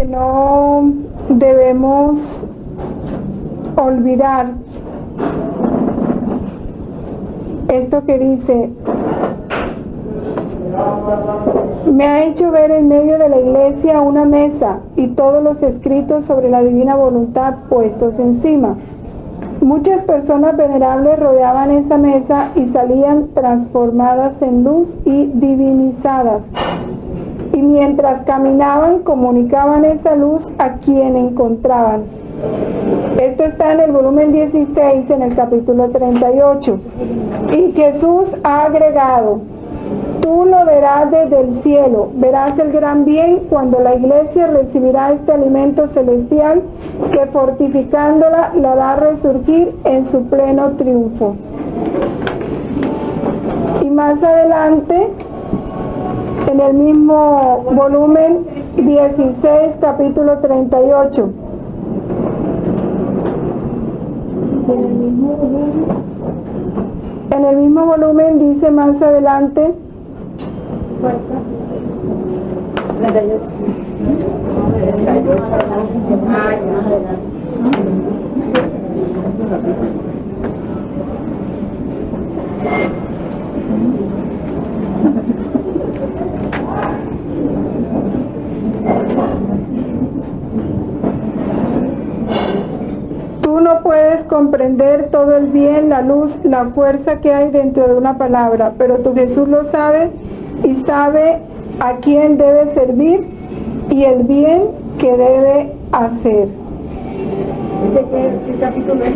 que no debemos olvidar esto que dice: me ha hecho ver en medio de la iglesia una mesa y todos los escritos sobre la divina voluntad puestos encima. Muchas personas venerables rodeaban esa mesa y salían transformadas en luz y divinizadas. Y mientras caminaban, comunicaban esa luz a quien encontraban. Esto está en el volumen 16, en el capítulo 38. Y Jesús ha agregado: tú lo verás desde el cielo, verás el gran bien cuando la iglesia recibirá este alimento celestial que, fortificándola, la hará resurgir en su pleno triunfo. Y más adelante, en el mismo volumen 16, capítulo 38. En el mismo volumen dice más adelante: tú no puedes comprender todo el bien, la luz, la fuerza que hay dentro de una palabra, pero tu Jesús lo sabe y sabe a quién debe servir y el bien que debe hacer. ¿Qué capítulo es?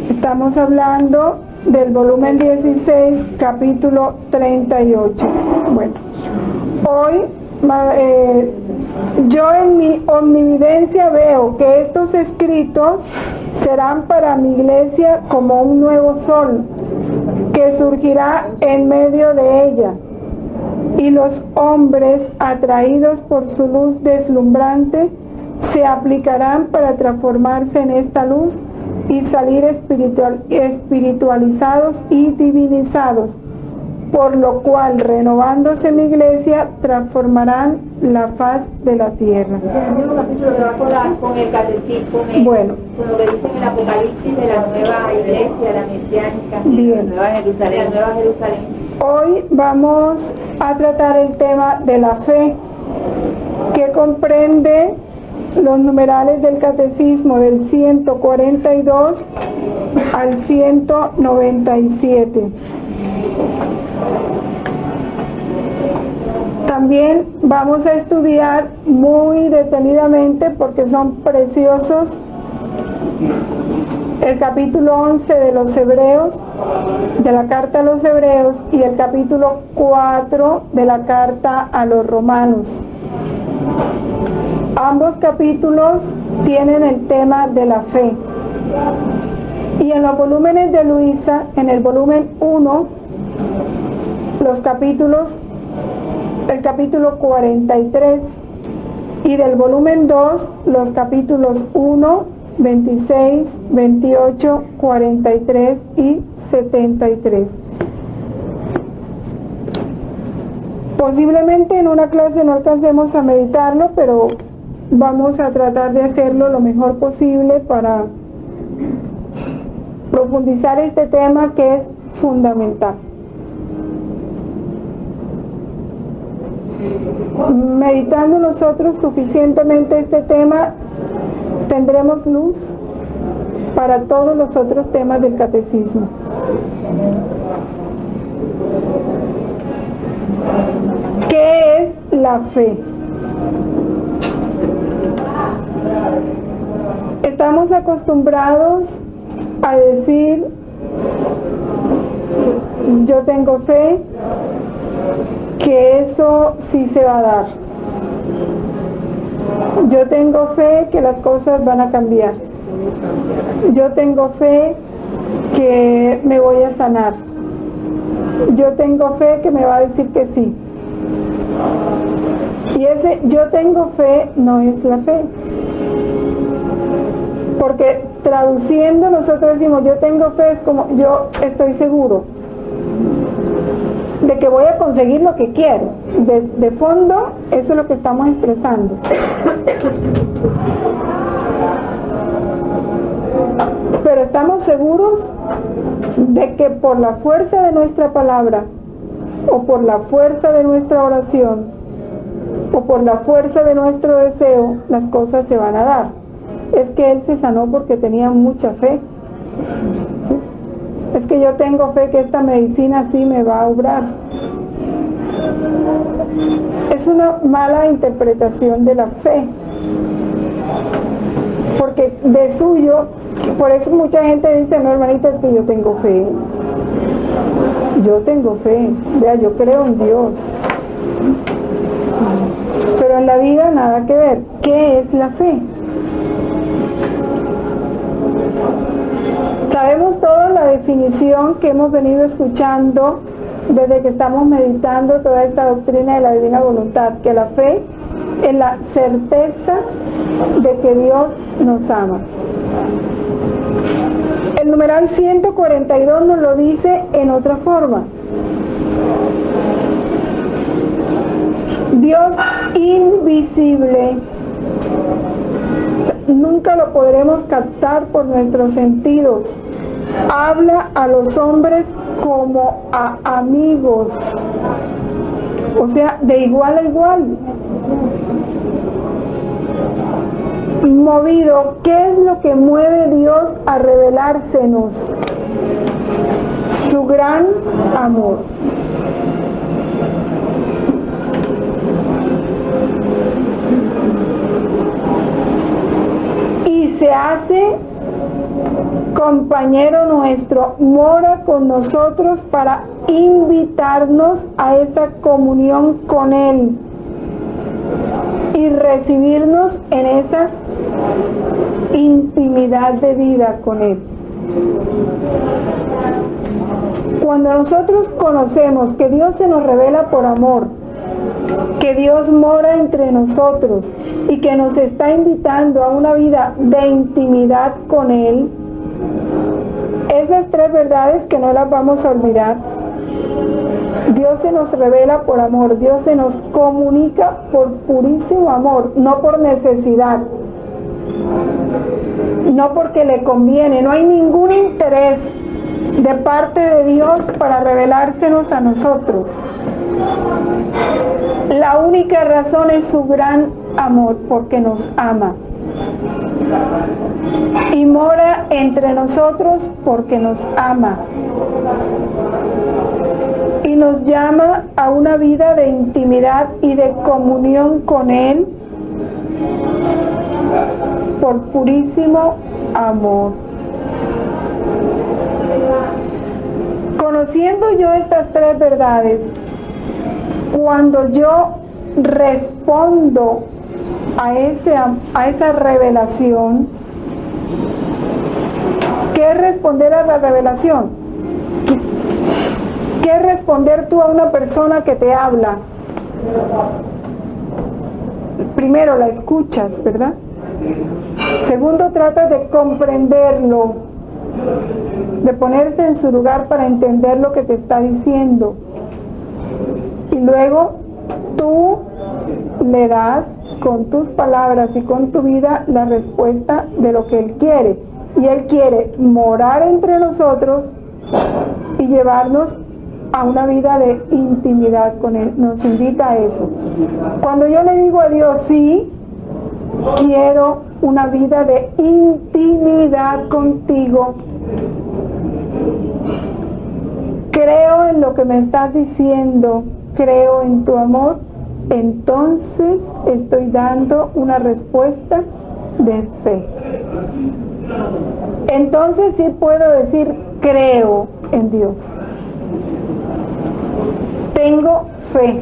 Estamos hablando del volumen 16, capítulo 38. Bueno, hoy yo en mi omnividencia veo que estos escritos serán para mi iglesia como un nuevo sol que surgirá en medio de ella, y los hombres, atraídos por su luz deslumbrante, se aplicarán para transformarse en esta luz y salir espiritualizados y divinizados, por lo cual, renovándose mi iglesia, transformarán la faz de la tierra. El mismo capítulo que va con el catecismo, bueno, con lo que dice en el Apocalipsis de la nueva iglesia, la mesiánica, bien. La Nueva Jerusalén. Hoy vamos a tratar el tema de la fe, que comprende los numerales del catecismo del 142 al 197. También vamos a estudiar muy detenidamente, porque son preciosos, el capítulo 11 de los Hebreos, de la carta a los Hebreos, y el capítulo 4 de la carta a los Romanos. Ambos capítulos tienen el tema de la fe. Y en los volúmenes de Luisa, en el volumen 1, el capítulo 43, y del volumen 2, los capítulos 1, 26, 28, 43 y 73. Posiblemente en una clase no alcancemos a meditarlo, pero vamos a tratar de hacerlo lo mejor posible para profundizar este tema que es fundamental. Meditando nosotros suficientemente este tema, tendremos luz para todos los otros temas del catecismo. ¿Qué es la fe? Estamos acostumbrados a decir: yo tengo fe, que eso sí se va a dar. Yo tengo fe que las cosas van a cambiar. Yo tengo fe que me voy a sanar. Yo tengo fe que me va a decir que sí. Y ese yo tengo fe no es la fe. Porque traduciendo nosotros decimos yo tengo fe, es como yo estoy seguro de que voy a conseguir lo que quiero. de fondo, eso es lo que estamos expresando. Pero estamos seguros de que por la fuerza de nuestra palabra, o por la fuerza de nuestra oración, o por la fuerza de nuestro deseo, las cosas se van a dar. Es que él se sanó porque tenía mucha fe. ¿Sí? Es que yo tengo fe que esta medicina sí me va a obrar. Es una mala interpretación de la fe. Porque de suyo, por eso mucha gente dice, no, hermanita, es que yo tengo fe. Yo tengo fe. Vea, yo creo en Dios. Pero en la vida nada que ver. ¿Qué es la fe? Sabemos toda la definición que hemos venido escuchando desde que estamos meditando toda esta doctrina de la divina voluntad, que la fe es la certeza de que Dios nos ama. El numeral 142 nos lo dice en otra forma. Dios invisible, o sea, nunca lo podremos captar por nuestros sentidos, habla a los hombres como a amigos, o sea, de igual a igual. Movido, ¿qué es lo que mueve a Dios a revelársenos? Su gran amor. Y se hace compañero nuestro, mora con nosotros para invitarnos a esta comunión con Él y recibirnos en esa intimidad de vida con Él. Cuando nosotros conocemos que Dios se nos revela por amor, que Dios mora entre nosotros y que nos está invitando a una vida de intimidad con Él, esas tres verdades que no las vamos a olvidar. Dios se nos revela por amor, Dios se nos comunica por purísimo amor, no por necesidad, no porque le conviene, no hay ningún interés de parte de Dios para revelársenos a nosotros. La única razón es su gran amor, porque nos ama. Y mora entre nosotros porque nos ama. Y nos llama a una vida de intimidad y de comunión con Él por purísimo amor. Conociendo yo estas tres verdades, cuando yo respondo a esa revelación, ¿qué es responder a la revelación? ¿Qué es responder tú a una persona que te habla? Primero la escuchas, ¿verdad? Segundo, tratas de comprenderlo, de ponerte en su lugar para entender lo que te está diciendo. Y luego tú le das con tus palabras y con tu vida la respuesta de lo que Él quiere. Y Él quiere morar entre nosotros y llevarnos a una vida de intimidad con Él. Nos invita a eso. Cuando yo le digo a Dios, sí, quiero una vida de intimidad contigo, creo en lo que me estás diciendo, creo en tu amor, entonces estoy dando una respuesta de fe. Entonces sí puedo decir, creo en Dios. Tengo fe.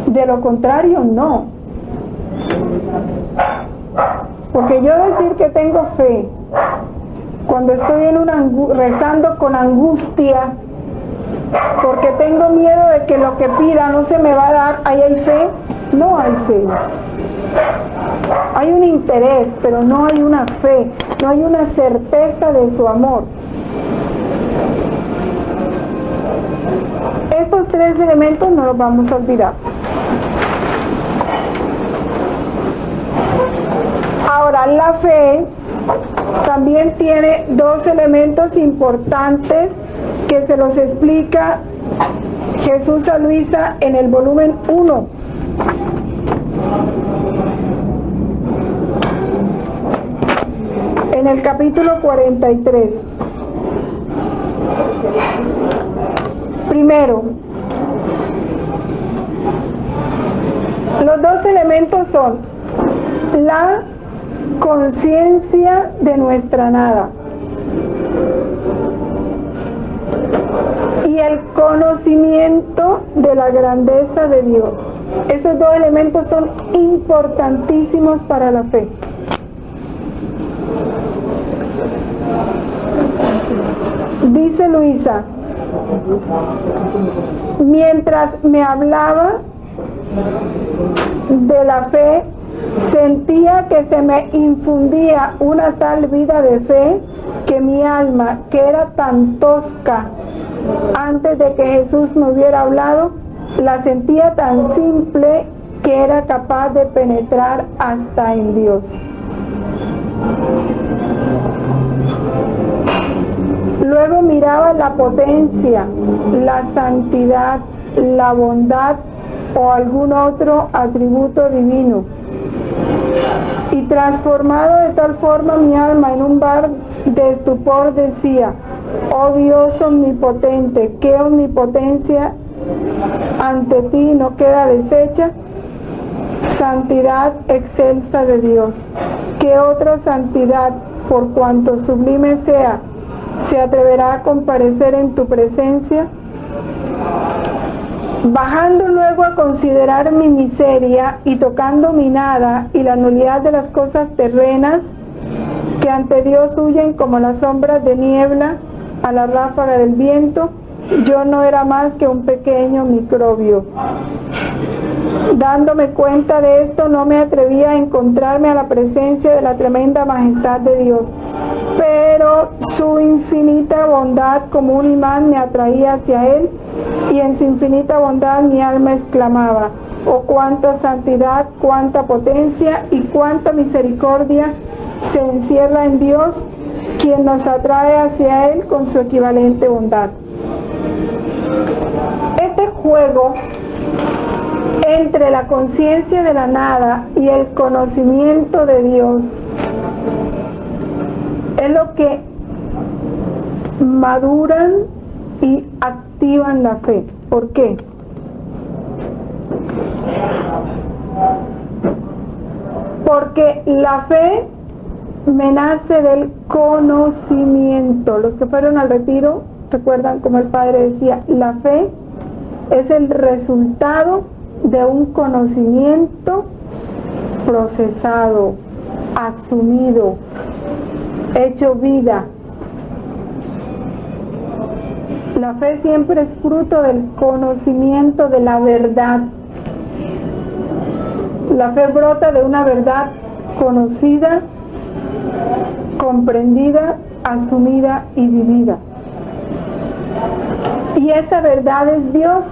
De lo contrario, no. Porque yo decir que tengo fe, cuando estoy rezando con angustia, porque tengo miedo de que lo que pida no se me va a dar, ¿ahí hay fe? No hay fe. Hay un interés, pero no hay una fe, no hay una certeza de su amor. tres elementos no los vamos a olvidar. Ahora, la fe también tiene dos elementos importantes que se los explica Jesús a Luisa en el volumen 1. En el capítulo 43. Primero, los dos elementos son la conciencia de nuestra nada y el conocimiento de la grandeza de Dios. Esos dos elementos son importantísimos para la fe. Dice Luisa, mientras me hablaba de la fe, sentía que se me infundía una tal vida de fe que mi alma, que era tan tosca antes de que Jesús me hubiera hablado, la sentía tan simple que era capaz de penetrar hasta en Dios. Luego miraba la potencia, la santidad, la bondad o algún otro atributo divino. Y transformado de tal forma mi alma en un mar de estupor decía: oh Dios omnipotente, ¿qué omnipotencia ante ti no queda deshecha? Santidad excelsa de Dios, ¿qué otra santidad, por cuanto sublime sea, se atreverá a comparecer en tu presencia? Bajando luego a considerar mi miseria y tocando mi nada y la nulidad de las cosas terrenas que ante Dios huyen como las sombras de niebla a la ráfaga del viento, yo no era más que un pequeño microbio. Dándome cuenta de esto, no me atrevía a encontrarme a la presencia de la tremenda majestad de Dios, pero su infinita bondad como un imán me atraía hacia Él, y en su infinita bondad mi alma exclamaba: oh, cuánta santidad, cuánta potencia y cuánta misericordia se encierra en Dios, quien nos atrae hacia Él con su equivalente bondad. Este juego entre la conciencia de la nada y el conocimiento de Dios es lo que maduran y activan la fe. ¿Por qué? Porque la fe me nace del conocimiento. Los que fueron al retiro recuerdan como el padre decía: la fe es el resultado de un conocimiento procesado, asumido, hecho vida. La fe siempre es fruto del conocimiento de la verdad. La fe brota de una verdad conocida, comprendida, asumida y vivida. Y esa verdad es Dios.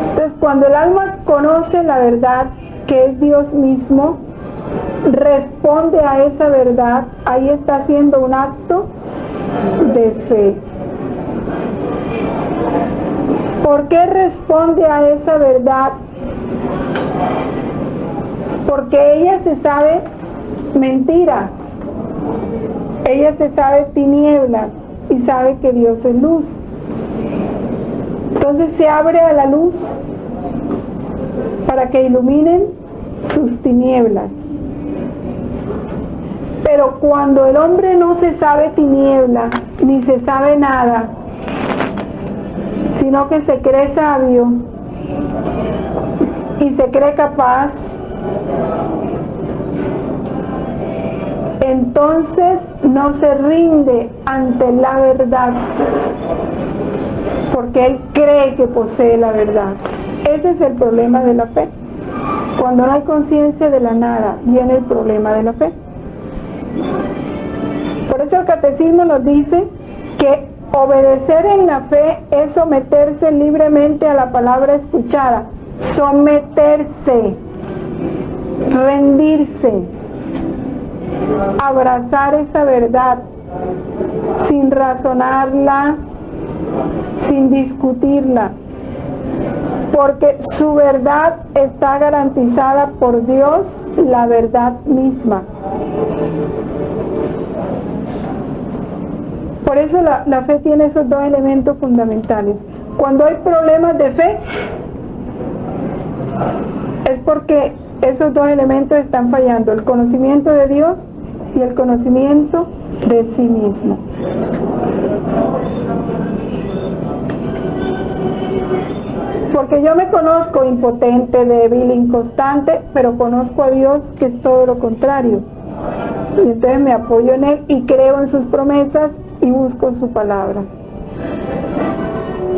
Entonces, cuando el alma conoce la verdad, que es Dios mismo, responde a esa verdad, ahí está haciendo un acto de fe. ¿Por qué responde a esa verdad? Porque ella se sabe mentira, ella se sabe tinieblas y sabe que Dios es luz. Entonces se abre a la luz para que iluminen sus tinieblas. Pero cuando el hombre no se sabe tiniebla, ni se sabe nada, sino que se cree sabio y se cree capaz, entonces no se rinde ante la verdad, porque él cree que posee la verdad. Ese es el problema de la fe. Cuando no hay conciencia de la nada, viene el problema de la fe. Por eso el catecismo nos dice que Obedecer en la fe es someterse libremente a la palabra escuchada. Someterse, rendirse, abrazar esa verdad sin razonarla, sin discutirla, porque su verdad está garantizada por Dios, la verdad misma. Por eso la fe tiene esos dos elementos fundamentales. Cuando hay problemas de fe, es porque esos dos elementos están fallando, el conocimiento de Dios y el conocimiento de sí mismo. Porque yo me conozco impotente, débil, inconstante, pero conozco a Dios que es todo lo contrario. Y entonces me apoyo en Él y creo en sus promesas y busco su palabra.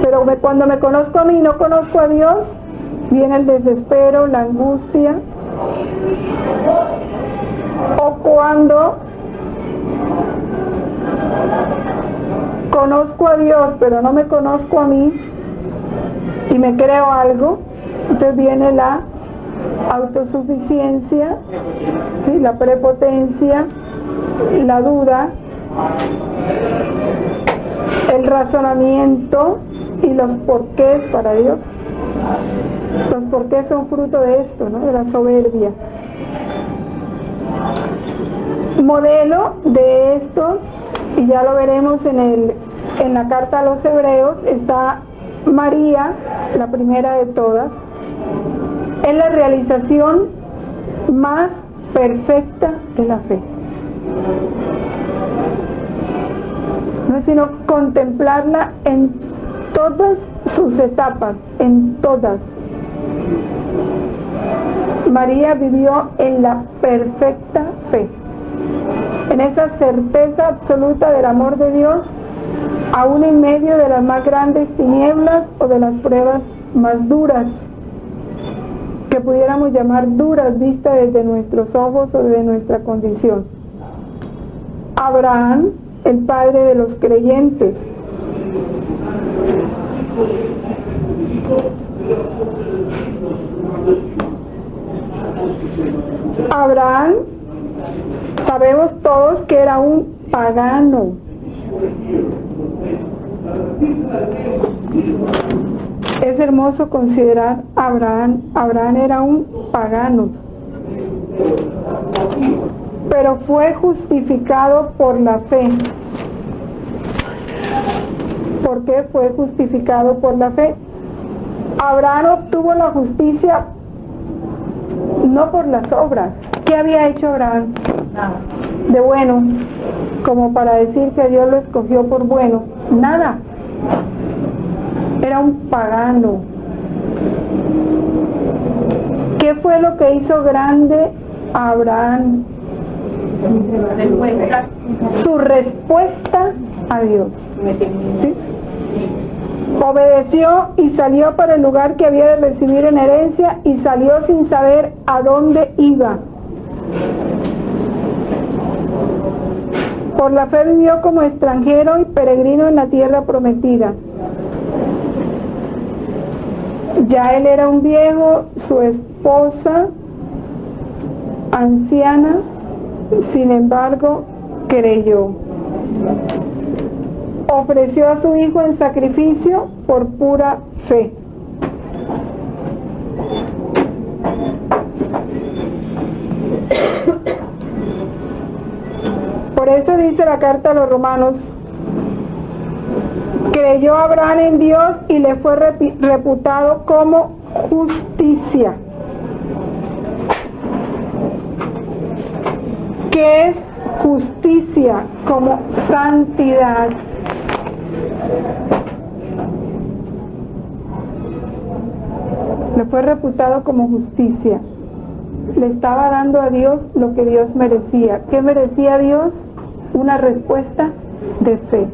Pero cuando me conozco a mí y no conozco a Dios, viene el desespero, la angustia. O cuando conozco a Dios pero no me conozco a mí y me creo algo, entonces viene la autosuficiencia, ¿sí? La prepotencia, la duda, el razonamiento y los porqués para Dios. Los porqués son fruto de esto, ¿no? De la soberbia. Modelo de estos, y ya lo veremos en la carta a los Hebreos, está María, la primera de todas. Es la realización más perfecta de la fe. No es sino contemplarla en todas sus etapas, en todas. María vivió en la perfecta fe, en esa certeza absoluta del amor de Dios, aún en medio de las más grandes tinieblas o de las pruebas más duras, que pudiéramos llamar duras vistas desde nuestros ojos o desde nuestra condición. Abraham, el padre de los creyentes. Abraham, sabemos todos que era un pagano. Es hermoso considerar a Abraham. Abraham era un pagano, pero fue justificado por la fe. ¿Por qué fue justificado por la fe? Abraham obtuvo la justicia no por las obras. ¿Qué había hecho Abraham? Nada. De bueno, como para decir que Dios lo escogió por bueno. Nada. Era un pagano. ¿Qué fue lo que hizo grande a Abraham? Su respuesta a Dios. ¿Sí? Obedeció y salió para el lugar que había de recibir en herencia, y salió sin saber a dónde iba. Por la fe vivió como extranjero y peregrino en la tierra prometida. Ya él era un viejo, su esposa anciana, sin embargo, creyó. Ofreció a su hijo en sacrificio por pura fe. Por eso dice la carta a los Romanos: creyó Abraham en Dios y le fue reputado como justicia. ¿Qué es justicia? Como santidad. Le fue reputado como justicia. Le estaba dando a Dios lo que Dios merecía. ¿Qué merecía Dios? Una respuesta de fe.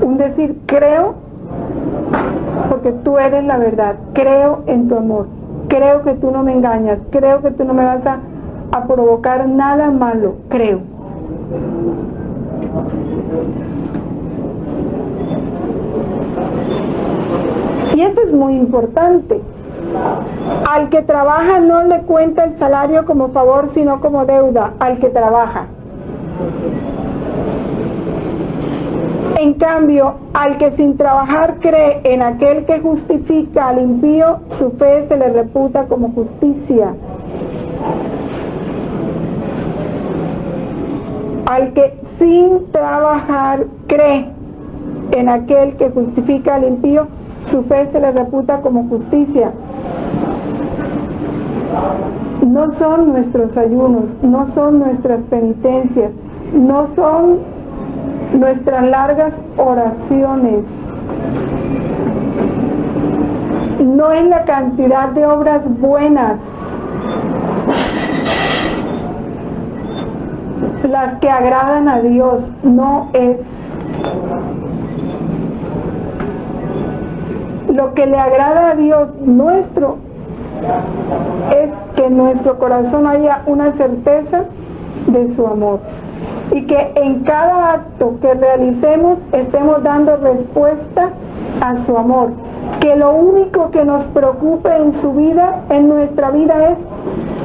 Un decir, creo porque tú eres la verdad, creo en tu amor, creo que tú no me engañas, creo que tú no me vas a provocar nada malo, creo. Y esto es muy importante. Al que trabaja no le cuenta el salario como favor, sino como deuda al que trabaja. En cambio, al que sin trabajar cree en aquel que justifica al impío, su fe se le reputa como justicia. Al que sin trabajar cree en aquel que justifica al impío, su fe se le reputa como justicia. No son nuestros ayunos, no son nuestras penitencias, no son nuestras largas oraciones, no es la cantidad de obras buenas las que agradan a Dios, no es. Lo que le agrada a Dios nuestro es que en nuestro corazón haya una certeza de su amor y que en cada acto que realicemos estemos dando respuesta a su amor, que lo único que nos preocupe en su vida, en nuestra vida, es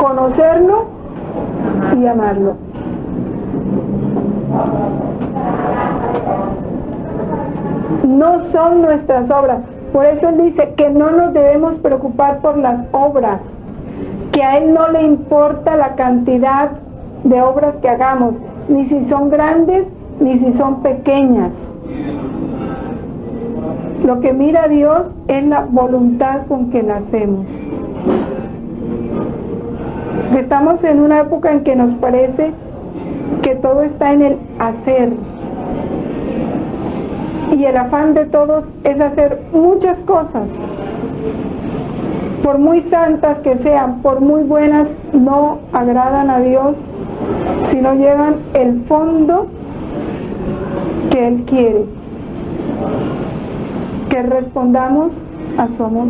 conocerlo y amarlo. No son nuestras obras. Por eso él dice que no nos debemos preocupar por las obras, que a él no le importa la cantidad de obras que hagamos, ni si son grandes, ni si son pequeñas. Lo que mira a Dios es la voluntad con que la hacemos. Estamos en una época en que nos parece que todo está en el hacer. Y el afán de todos es hacer muchas cosas. Por muy santas que sean, por muy buenas, no agradan a Dios si no llevan el fondo que Él quiere. Que respondamos a su amor.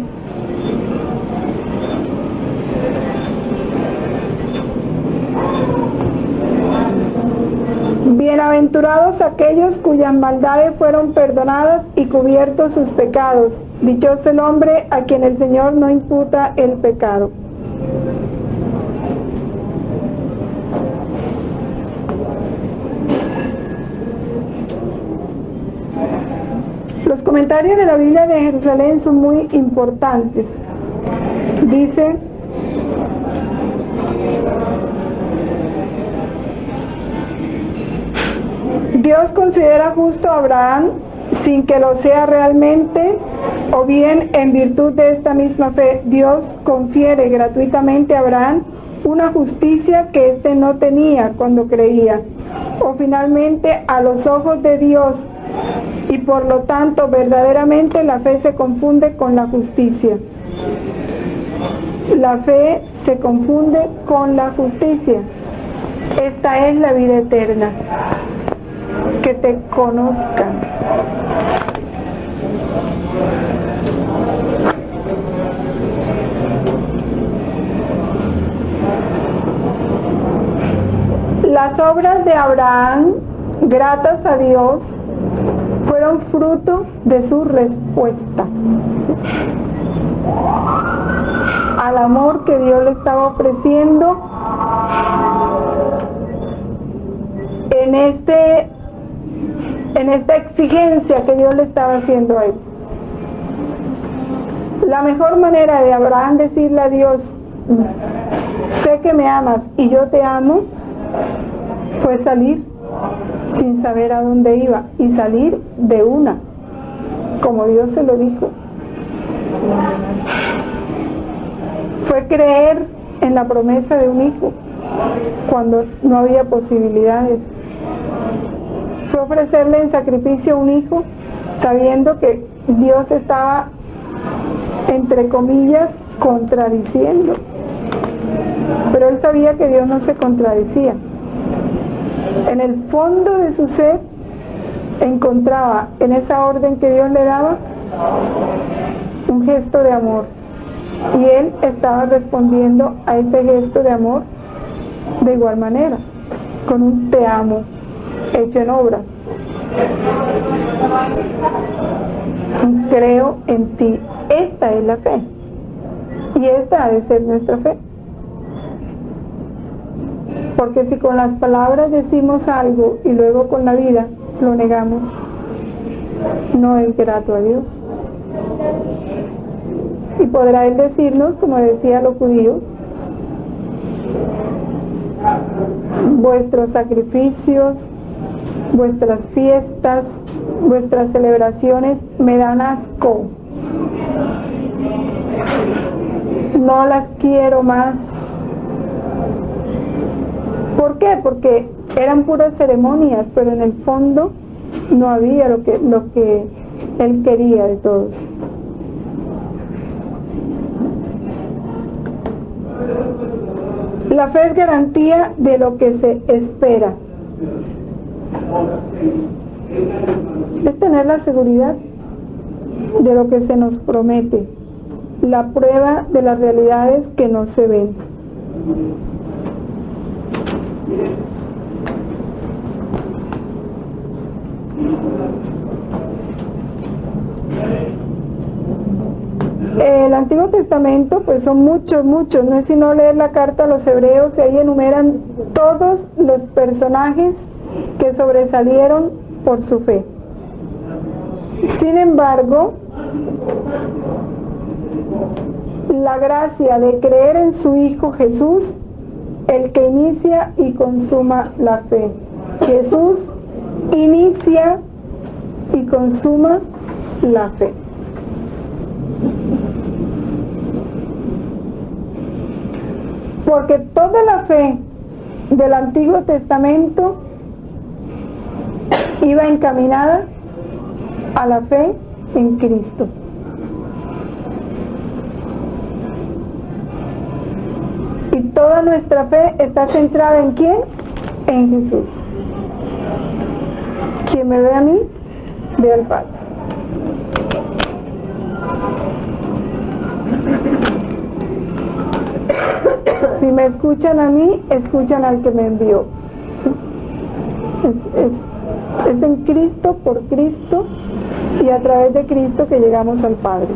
Bienaventurados aquellos cuyas maldades fueron perdonadas y cubiertos sus pecados. Dichoso el hombre a quien el Señor no imputa el pecado. Los comentarios de la Biblia de Jerusalén son muy importantes. Dice: Dios considera justo a Abraham sin que lo sea realmente, o bien en virtud de esta misma fe, Dios confiere gratuitamente a Abraham una justicia que éste no tenía cuando creía, o finalmente a los ojos de Dios, y por lo tanto verdaderamente la fe se confunde con la justicia. La fe se confunde con la justicia. Esta es la vida eterna, que te conozcan. Las obras de Abraham, gratas a Dios, fueron fruto de su respuesta al amor que Dios le estaba ofreciendo en esta exigencia que Dios le estaba haciendo a él. La mejor manera de Abraham decirle a Dios: sé que me amas y yo te amo, fue salir sin saber a dónde iba, y salir de una, como Dios se lo dijo. Fue creer en la promesa de un hijo cuando no había posibilidades. Fue ofrecerle en sacrificio a un hijo sabiendo que Dios estaba, entre comillas, contradiciendo. Pero él sabía que Dios no se contradecía. En el fondo de su ser encontraba en esa orden que Dios le daba un gesto de amor, y él estaba respondiendo a ese gesto de amor de igual manera, con un te amo hecho en obras, un creo en ti. esta es la fe. Y esta ha de ser nuestra fe. Porque si con las palabras decimos algo y luego con la vida lo negamos, no es grato a Dios. Y podrá Él decirnos, como decía a los judíos, vuestros sacrificios, vuestras fiestas, vuestras celebraciones me dan asco. No las quiero más. ¿Por qué? Porque eran puras ceremonias, pero en el fondo no había lo que Él quería de todos. La fe es garantía de lo que se espera. Es tener la seguridad de lo que se nos promete, la prueba de las realidades que no se ven. El Antiguo Testamento pues son muchos, no es sino leer la carta a los hebreos y ahí enumeran todos los personajes que sobresalieron por su fe. Sin embargo, la gracia de creer en su Hijo Jesús, el que inicia y consuma la fe. Jesús inicia y consuma la fe. Porque toda la fe del Antiguo Testamento iba encaminada a la fe en Cristo. Y toda nuestra fe está centrada ¿en quién? En Jesús. Quien me ve a mí, ve al Padre. Si me escuchan a mí, escuchan al que me envió. Es en Cristo, por Cristo y a través de Cristo que llegamos al Padre.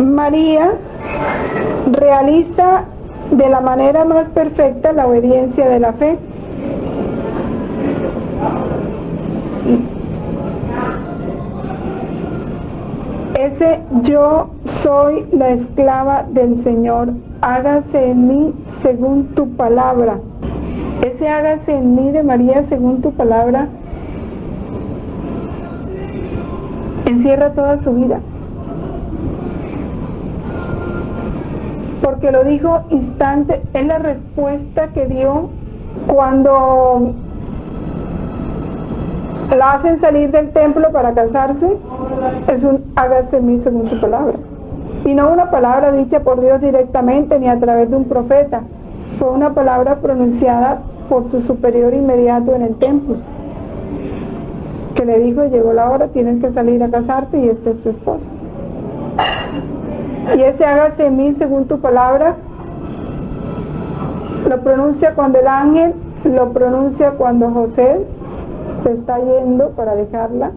María realiza de la manera más perfecta la obediencia de la fe. Ese yo soy la esclava del Señor, hágase en mí según tu palabra. Ese hágase en mí de María según tu palabra encierra toda su vida. Porque lo dijo instante, es la respuesta que dio cuando la hacen salir del templo para casarse. Es un hágase en mí según tu palabra. Y no una palabra dicha por Dios directamente ni a través de un profeta. Fue una palabra pronunciada por su superior inmediato en el templo, que le dijo: llegó la hora, tienes que salir a casarte y este es tu esposo. Y ese hágase en mí según tu palabra lo pronuncia cuando el ángel, lo pronuncia cuando José se está yendo para dejarla,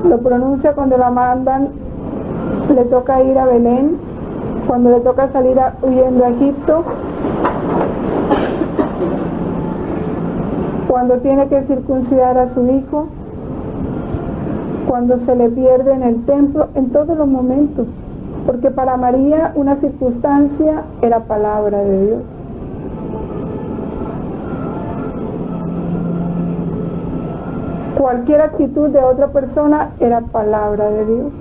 lo pronuncia cuando la mandan, le toca ir a Belén, cuando le toca salir huyendo a Egipto, cuando tiene que circuncidar a su hijo, cuando se le pierde en el templo, en todos los momentos, porque para María una circunstancia era palabra de Dios. Cualquier actitud de otra persona era palabra de Dios.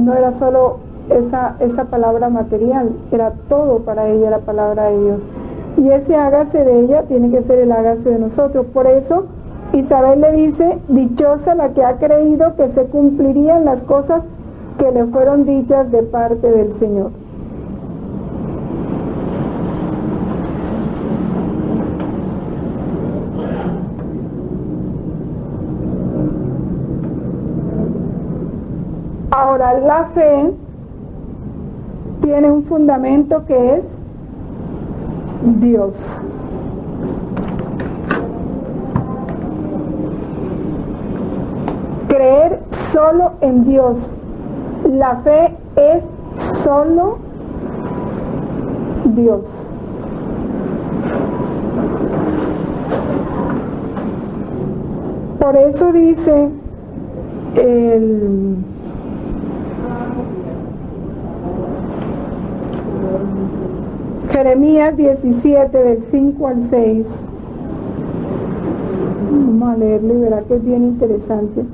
No era solo esa palabra material, era todo para ella la palabra de Dios. Y ese hágase de ella tiene que ser el hágase de nosotros. Por eso Isabel le dice: dichosa la que ha creído que se cumplirían las cosas que le fueron dichas de parte del Señor. Ahora, la fe tiene un fundamento que es Dios. creer solo en Dios. La fe es solo Dios. Por eso dice Jeremías 17, del 5 al 6. Vamos a leerlo y verá que es bien interesante.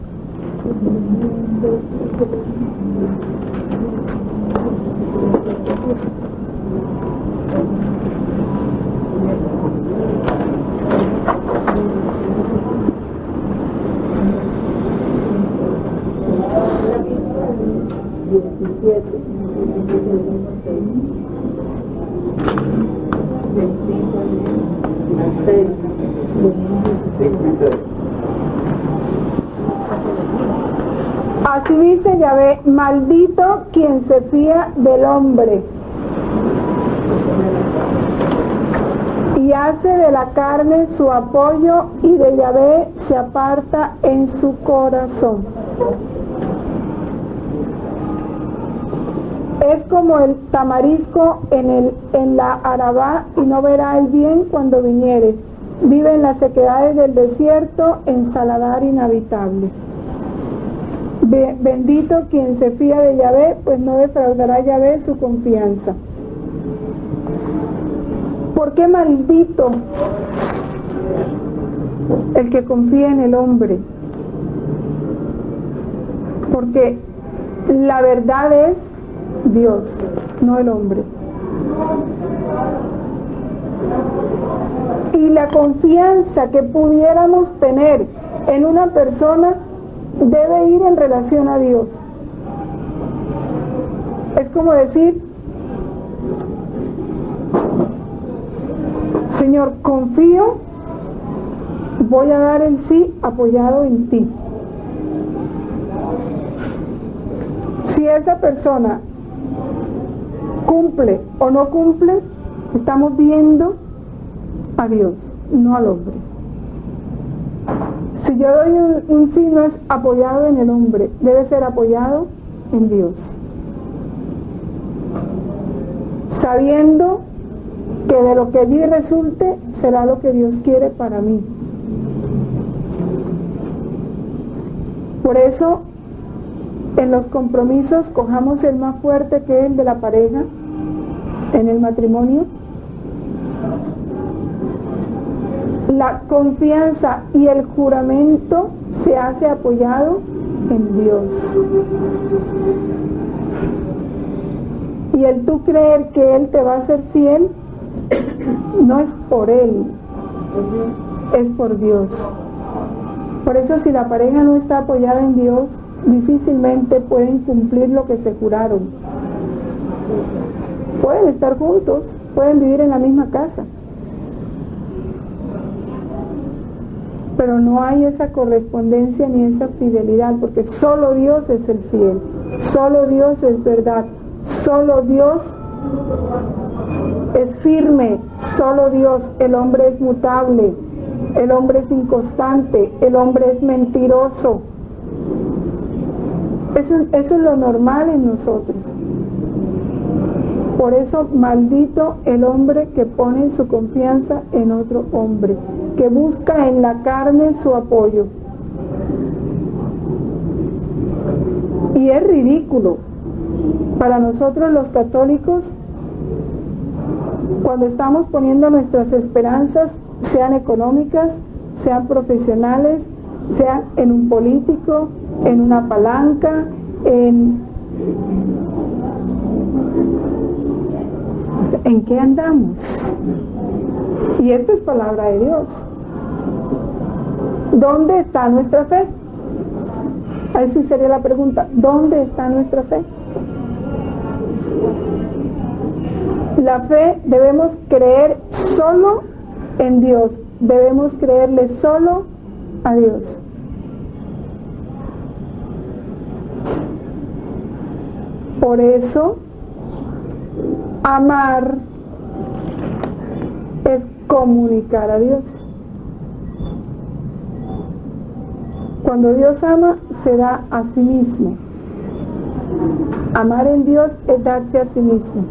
Así dice Yahvé: maldito quien se fía del hombre y hace de la carne su apoyo, y de Yahvé se aparta en su corazón. Es como el tamarisco en la Arabá, y no verá el bien cuando viniere. Vive en las sequedades del desierto, en saladar inhabitable. Bendito quien se fía de Yahvé, pues no defraudará Yahvé su confianza. ¿Por qué maldito el que confía en el hombre? Porque la verdad es Dios, no el hombre. Y la confianza que pudiéramos tener en una persona debe ir en relación a Dios. Es como decir: Señor, confío, voy a dar el sí apoyado en ti. Si esa persona cumple o no cumple, estamos viendo a Dios, no al hombre. Si yo doy un sí, no es apoyado en el hombre, debe ser apoyado en Dios, sabiendo que de lo que allí resulte será lo que Dios quiere para mí. Por eso, en los compromisos, cojamos el más fuerte, que es el de la pareja en el matrimonio. La confianza y el juramento se hace apoyado en Dios. Y el tú creer que Él te va a ser fiel, no es por Él, es por Dios. Por eso, si la pareja no está apoyada en Dios, difícilmente pueden cumplir lo que se juraron. Pueden estar juntos, pueden vivir en la misma casa, pero no hay esa correspondencia ni esa fidelidad, porque solo Dios es el fiel, solo Dios es verdad, solo Dios es firme, solo Dios. El hombre es mutable, el hombre es inconstante, el hombre es mentiroso. Eso es lo normal en nosotros. Por eso, maldito el hombre que pone su confianza en otro hombre, que busca en la carne su apoyo. Y es ridículo para nosotros los católicos cuando estamos poniendo nuestras esperanzas, sean económicas, sean profesionales, sean en un político, en una palanca, ¿en qué andamos? Y esto es palabra de Dios. ¿Dónde está nuestra fe? Ahí sí sería la pregunta: ¿dónde está nuestra fe? La fe, debemos creer solo en Dios, debemos creerle solo a Dios. Por eso, amar es comunicar a Dios. Cuando Dios ama, se da a sí mismo. Amar en Dios es darse a sí mismo.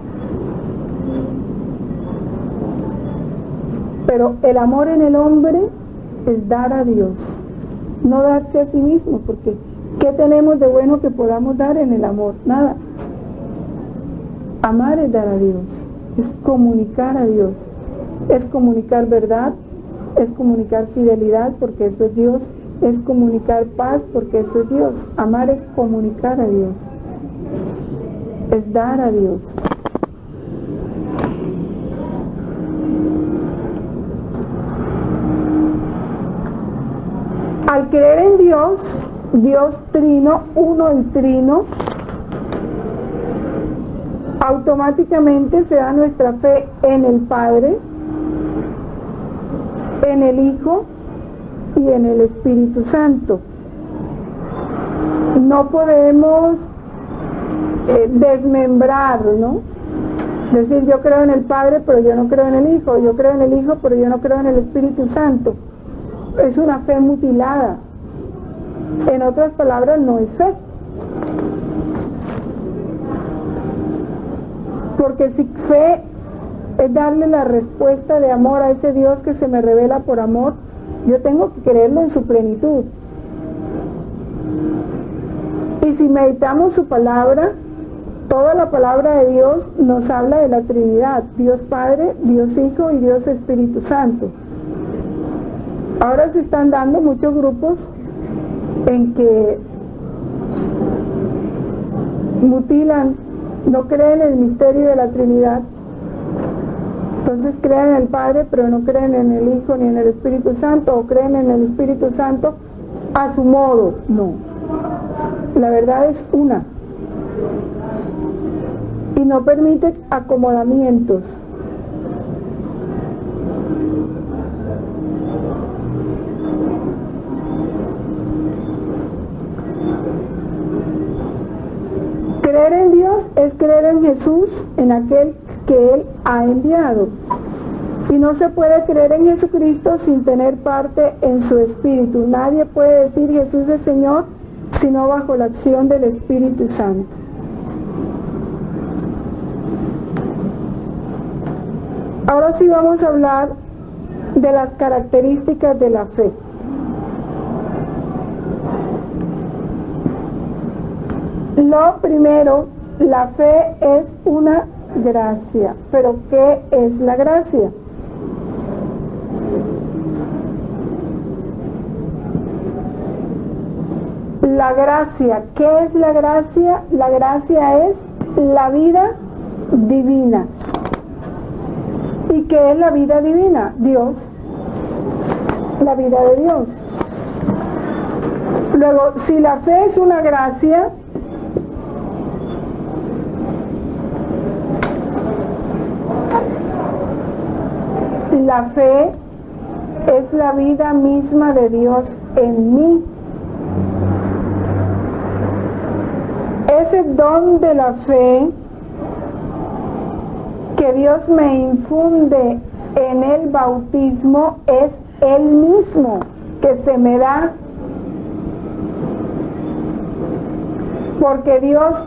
Pero el amor en el hombre es dar a Dios, no darse a sí mismo, porque ¿qué tenemos de bueno que podamos dar en el amor? Nada. Amar es dar a Dios, es comunicar a Dios, es comunicar verdad, es comunicar fidelidad, porque eso es Dios, es comunicar paz, porque eso es Dios. Amar es comunicar a Dios, es dar a Dios. Al creer en Dios, Dios trino, uno y trino, automáticamente se da nuestra fe en el Padre, en el Hijo y en el Espíritu Santo. No podemos desmembrar, ¿no? Decir, yo creo en el Padre, pero yo no creo en el Hijo, yo creo en el Hijo, pero yo no creo en el Espíritu Santo. Es una fe mutilada. En otras palabras, no es fe. Porque si fe es darle la respuesta de amor a ese Dios que se me revela por amor, yo tengo que creerlo en su plenitud. Y si meditamos su palabra, toda la palabra de Dios nos habla de la Trinidad, Dios Padre, Dios Hijo y Dios Espíritu Santo. Ahora se están dando muchos grupos en que mutilan, no creen en el misterio de la Trinidad. Entonces creen en el Padre, pero no creen en el Hijo ni en el Espíritu Santo, o creen en el Espíritu Santo a su modo. No, la verdad es una. Y no permite acomodamientos. Creer en Dios es creer en Jesús, en aquel que Él ha enviado. Y no se puede creer en Jesucristo sin tener parte en su Espíritu. Nadie puede decir Jesús es Señor sino bajo la acción del Espíritu Santo. Ahora sí vamos a hablar de las características de la fe. Lo primero, la fe es una gracia. ¿Pero qué es la gracia? La gracia, ¿qué es la gracia? La gracia es la vida divina. ¿Y qué es la vida divina? Dios, la vida de Dios. Luego, si la fe es una gracia, la fe es la vida misma de Dios en mí. Ese don de la fe que Dios me infunde en el bautismo es Él mismo, que se me da, porque Dios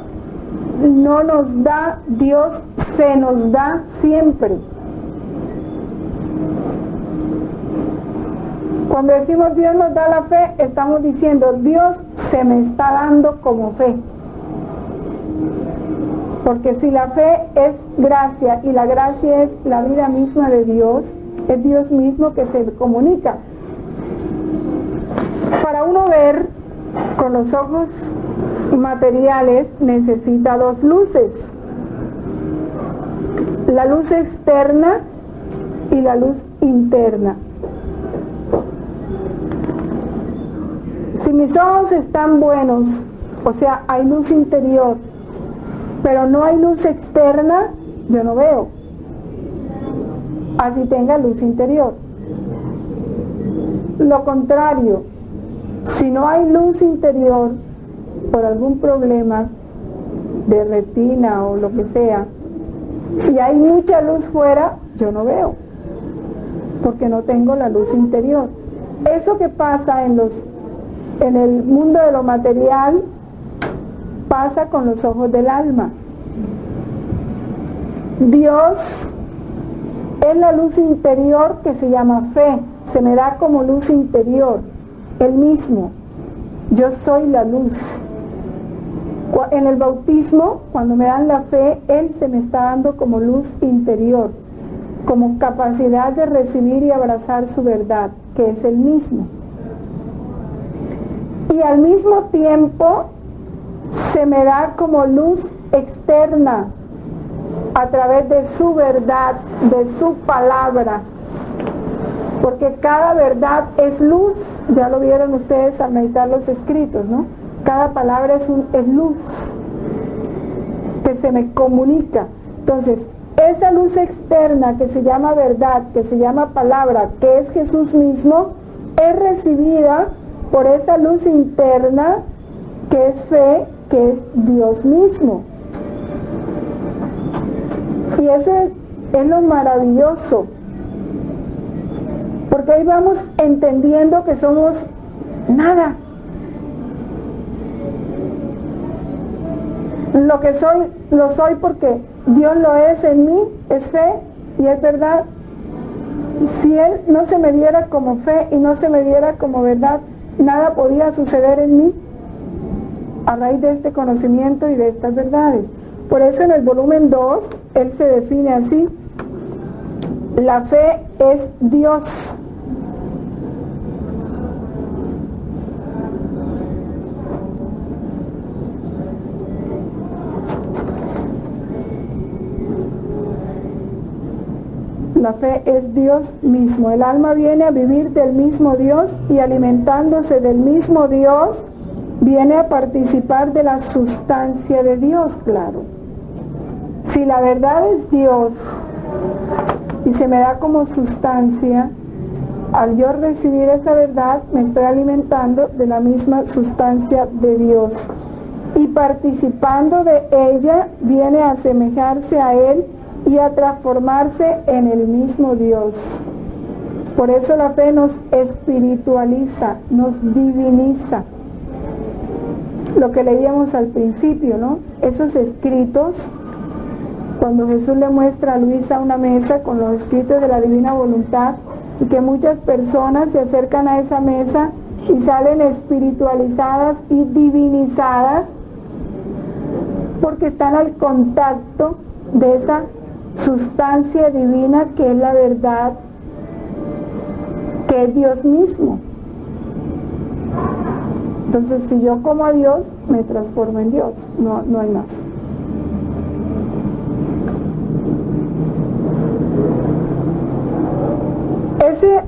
no nos da, Dios se nos da siempre. Cuando decimos Dios nos da la fe, estamos diciendo Dios se me está dando como fe. Porque si la fe es gracia y la gracia es la vida misma de Dios, es Dios mismo que se comunica. Para uno ver con los ojos materiales necesita dos luces. La luz externa y la luz interna. Si mis ojos están buenos, o sea, hay luz interior, pero no hay luz externa, yo no veo. Así tenga luz interior. Lo contrario, si no hay luz interior, por algún problema de retina o lo que sea, y hay mucha luz fuera, yo no veo, porque no tengo la luz interior. Eso que pasa en los en el mundo de lo material pasa con los ojos del alma. Dios es la luz interior que se llama fe, se me da como luz interior, Él mismo. Yo soy la luz. En el bautismo, cuando me dan la fe, Él se me está dando como luz interior, como capacidad de recibir y abrazar su verdad, que es Él mismo. Y al mismo tiempo se me da como luz externa a través de su verdad, de su palabra, porque cada verdad es luz. Ya lo vieron ustedes al meditar los escritos, ¿no? Cada palabra es luz que se me comunica. Entonces, esa luz externa que se llama verdad, que se llama palabra, que es Jesús mismo, es recibida por esa luz interna que es fe, que es Dios mismo. Y eso es lo maravilloso, porque ahí vamos entendiendo que somos nada. Lo que soy, lo soy porque Dios lo es en mí, es fe y es verdad. Si Él no se me diera como fe y no se me diera como verdad, nada podía suceder en mí a raíz de este conocimiento y de estas verdades. Por eso en el volumen 2, Él se define así: la fe es Dios. La fe es Dios mismo. El alma viene a vivir del mismo Dios y alimentándose del mismo Dios, viene a participar de la sustancia de Dios, claro. Si la verdad es Dios y se me da como sustancia, al yo recibir esa verdad me estoy alimentando de la misma sustancia de Dios. Y participando de ella viene a asemejarse a Él y a transformarse en el mismo Dios. Por eso la fe nos espiritualiza, nos diviniza. Lo que leíamos al principio, ¿no? Esos escritos, cuando Jesús le muestra a Luisa una mesa con los escritos de la divina voluntad, y que muchas personas se acercan a esa mesa y salen espiritualizadas y divinizadas, porque están al contacto de esa sustancia divina que es la verdad, que es Dios mismo. Entonces, si yo como a Dios, me transformo en Dios, no hay más.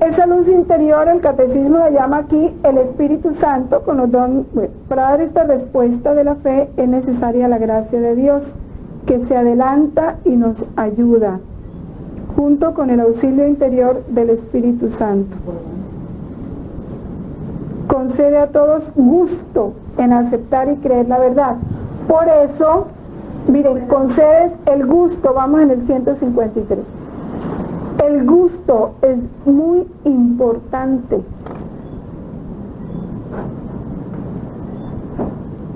Esa luz interior, el catecismo la llama aquí el Espíritu Santo, con los dones. Bueno, para dar esta respuesta de la fe es necesaria la gracia de Dios, que se adelanta y nos ayuda, junto con el auxilio interior del Espíritu Santo. Concede a todos gusto en aceptar y creer la verdad. Por eso, miren, concedes el gusto, vamos en el 153. El gusto es muy importante.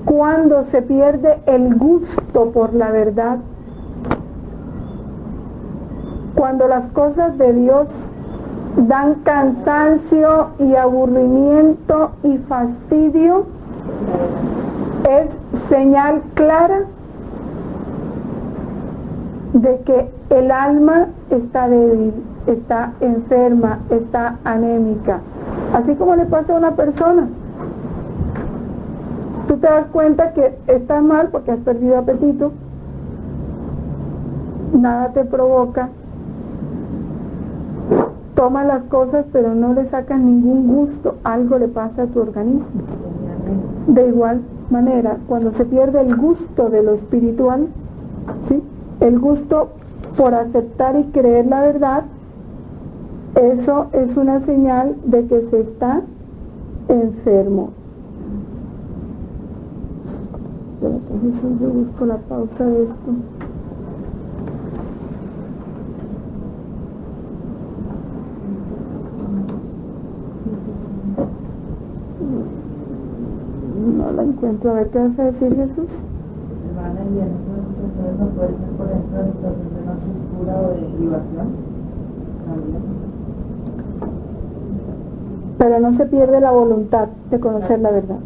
Cuando se pierde el gusto por la verdad, cuando las cosas de Dios dan cansancio y aburrimiento y fastidio, es señal clara de que el alma está débil, está enferma, está anémica. Así como le pasa a una persona. Tú te das cuenta que estás mal porque has perdido apetito, nada te provoca, tomas las cosas pero no le sacas ningún gusto, algo le pasa a tu organismo. De igual manera, cuando se pierde el gusto de lo espiritual, ¿sí?, el gusto por aceptar y creer la verdad, eso es una señal de que se está enfermo. Eso yo busco la pausa de esto. no la encuentro. A ver, ¿qué vas a decir, Jesús? Hermana, y en esos entonces no puede ser por ejemplo en situación de noche oscura o de privación también. Pero no se pierde la voluntad de conocer la verdad.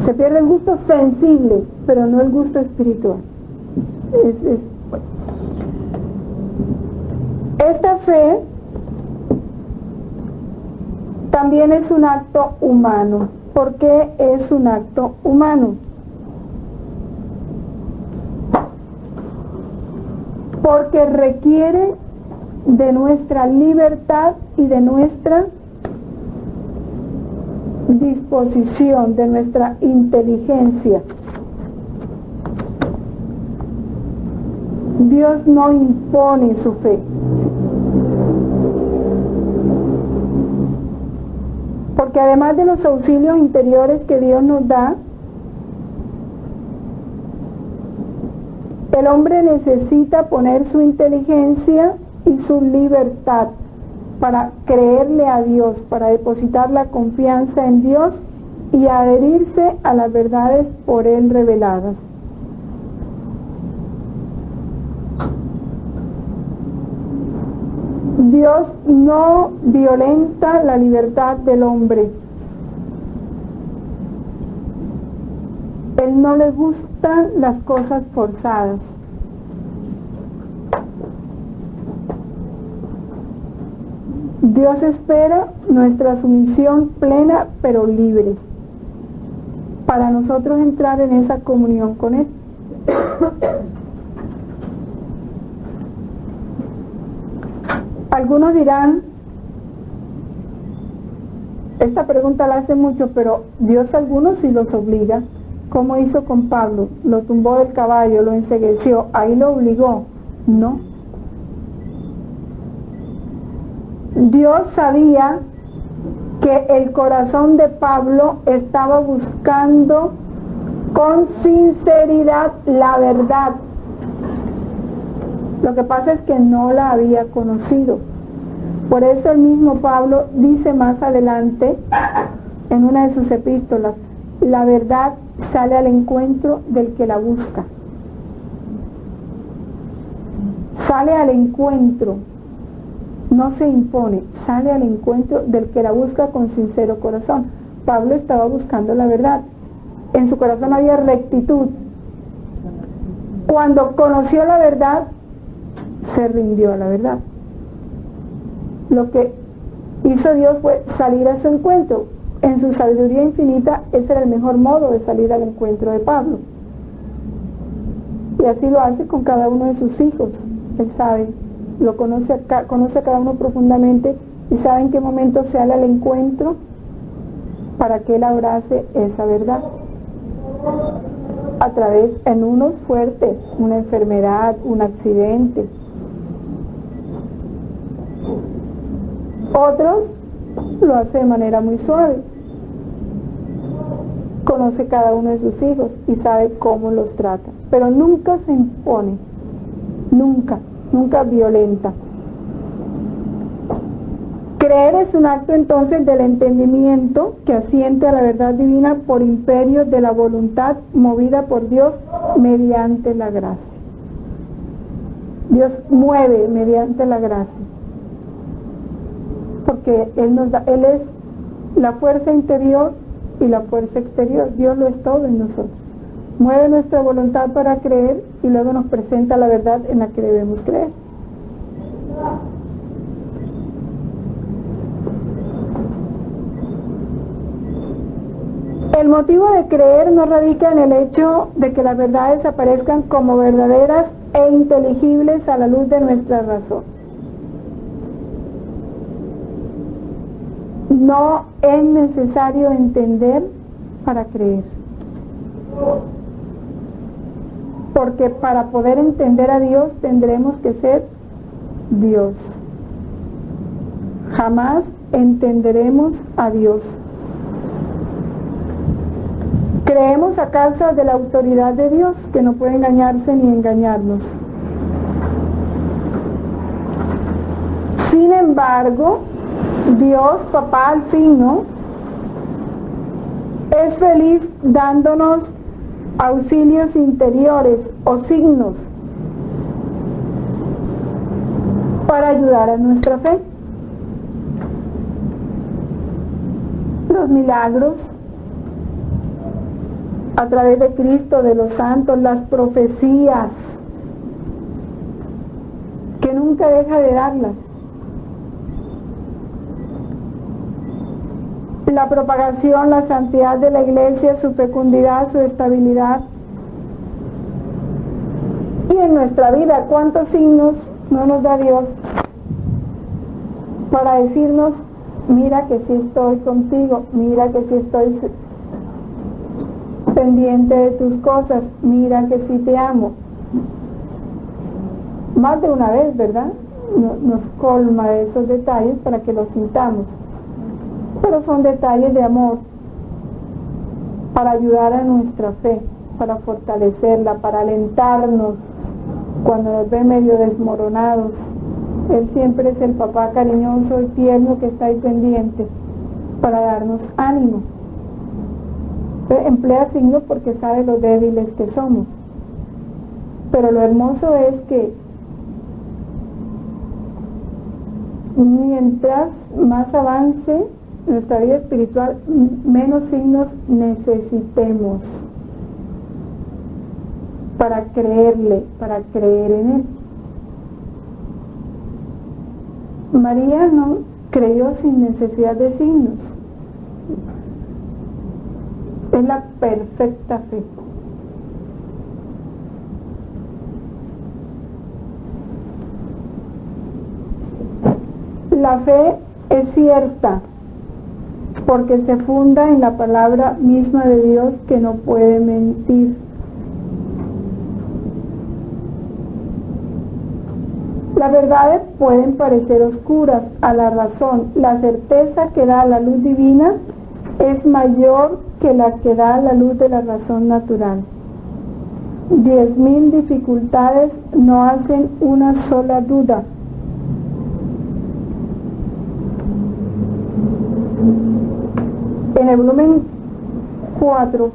Se pierde el gusto sensible, pero no el gusto espiritual. Bueno. Esta fe también es un acto humano. ¿Por qué es un acto humano? Porque requiere de nuestra libertad y de nuestra disposición, de nuestra inteligencia. Dios no impone su fe. Porque además de los auxilios interiores que Dios nos da, el hombre necesita poner su inteligencia y su libertad para creerle a Dios, para depositar la confianza en Dios y adherirse a las verdades por Él reveladas. Dios no violenta la libertad del hombre. Él no le gustan las cosas forzadas. Dios espera nuestra sumisión plena pero libre para nosotros entrar en esa comunión con Él. Algunos dirán, esta pregunta la hace mucho, pero Dios a algunos sí los obliga. ¿Cómo hizo con Pablo? Lo tumbó del caballo, lo encegueció, ahí lo obligó. No. Dios sabía que el corazón de Pablo estaba buscando con sinceridad la verdad. Lo que pasa es que no la había conocido. Por eso el mismo Pablo dice más adelante en una de sus epístolas, la verdad sale al encuentro del que la busca. Sale al encuentro, no se impone, sale al encuentro del que la busca con sincero corazón. Pablo estaba buscando la verdad. En su corazón había rectitud. Cuando conoció la verdad, se rindió a la verdad. Lo que hizo Dios fue salir a su encuentro. En su sabiduría infinita, ese era el mejor modo de salir al encuentro de Pablo. Y así lo hace con cada uno de sus hijos. Él sabe, lo conoce a cada uno profundamente y sabe en qué momento se sale al encuentro para que él abrace esa verdad. A través, en unos fuerte, una enfermedad, un accidente. Otros lo hace de manera muy suave. Conoce cada uno de sus hijos y sabe cómo los trata. Pero nunca se impone. Nunca violenta. Creer es un acto entonces del entendimiento que asiente a la verdad divina por imperio de la voluntad movida por Dios mediante la gracia. Dios mueve mediante la gracia. Porque Él es la fuerza interior y la fuerza exterior. Dios lo es todo en nosotros. Mueve nuestra voluntad para creer y luego nos presenta la verdad en la que debemos creer. El motivo de creer no radica en el hecho de que las verdades aparezcan como verdaderas e inteligibles a la luz de nuestra razón. No es necesario entender para creer. Porque para poder entender a Dios tendremos que ser Dios. Jamás entenderemos a Dios. Creemos a causa de la autoridad de Dios, que no puede engañarse ni engañarnos. Sin embargo, Dios, Papá al fin, ¿no?, es feliz dándonos auxilios interiores o signos para ayudar a nuestra fe. Los milagros a través de Cristo, de los santos, las profecías, que nunca deja de darlas. La propagación, la santidad de la iglesia, su fecundidad, su estabilidad. Y en nuestra vida, ¿cuántos signos no nos da Dios para decirnos, mira que sí estoy contigo, mira que sí estoy pendiente de tus cosas, mira que sí te amo? Más de una vez, ¿verdad? Nos colma de esos detalles para que los sintamos. Pero son detalles de amor para ayudar a nuestra fe, para fortalecerla, para alentarnos cuando nos ve medio desmoronados. Él siempre es el papá cariñoso y tierno que está ahí pendiente para darnos ánimo. Emplea signos porque sabe lo débiles que somos. Pero lo hermoso es que mientras más avance nuestra vida espiritual, menos signos necesitemos para creerle, para creer en Él. María no creyó sin necesidad de signos. Es la perfecta fe. La fe es cierta porque se funda en la palabra misma de Dios que no puede mentir. Las verdades pueden parecer oscuras a la razón. La certeza que da la luz divina es mayor que la que da la luz de la razón natural. 10.000 dificultades no hacen una sola duda. En el volumen 4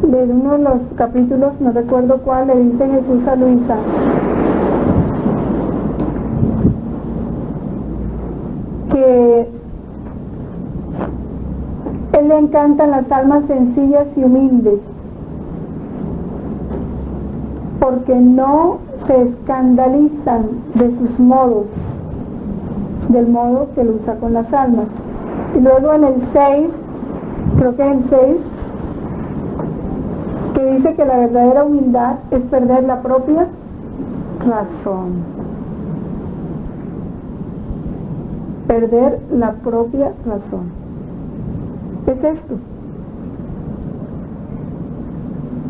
de uno de los capítulos, no recuerdo cuál, le dice Jesús a Luisa: que Él le encantan las almas sencillas y humildes, porque no se escandalizan de sus modos, del modo que Él usa con las almas. Y luego en el 6, creo que en el 6, que dice que la verdadera humildad es perder la propia razón. Perder la propia razón. Es esto.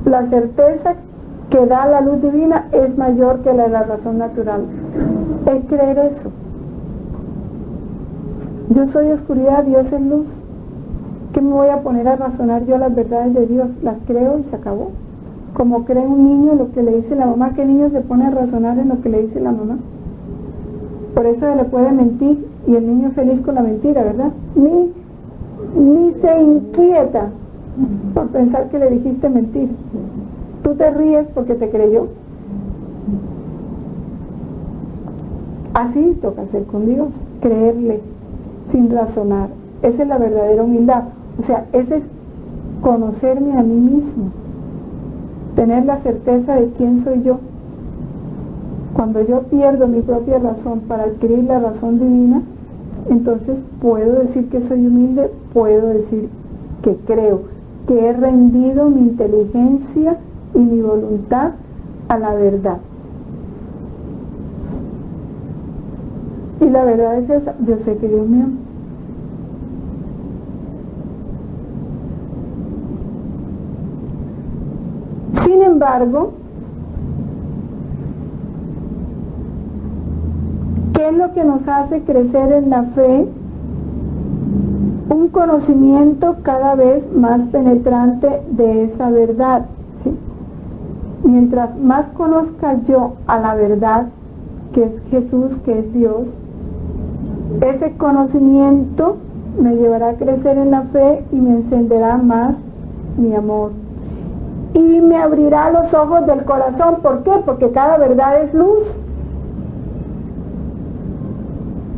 La certeza que da la luz divina es mayor que la de la razón natural. Es creer eso. Yo soy oscuridad, Dios es luz. ¿Qué me voy a poner a razonar yo las verdades de Dios? Las creo y se acabó. Como cree un niño lo que le dice la mamá. ¿Qué niño se pone a razonar en lo que le dice la mamá? Por eso se le puede mentir y el niño es feliz con la mentira, ¿verdad? Ni se inquieta por pensar que le dijiste mentir. Tú te ríes porque te creyó. Así toca ser con Dios, creerle sin razonar. Esa es la verdadera humildad. O sea, ese es conocerme a mí mismo, tener la certeza de quién soy yo. Cuando yo pierdo mi propia razón para adquirir la razón divina, entonces puedo decir que soy humilde, puedo decir que creo, que he rendido mi inteligencia y mi voluntad a la verdad. Y la verdad es esa: yo sé que Dios me ama. Sin embargo, ¿qué es lo que nos hace crecer en la fe? Un conocimiento cada vez más penetrante de esa verdad, ¿sí? Mientras más conozca yo a la verdad, que es Jesús, que es Dios, ese conocimiento me llevará a crecer en la fe y me encenderá más mi amor. Y me abrirá los ojos del corazón. ¿Por qué? Porque cada verdad es luz.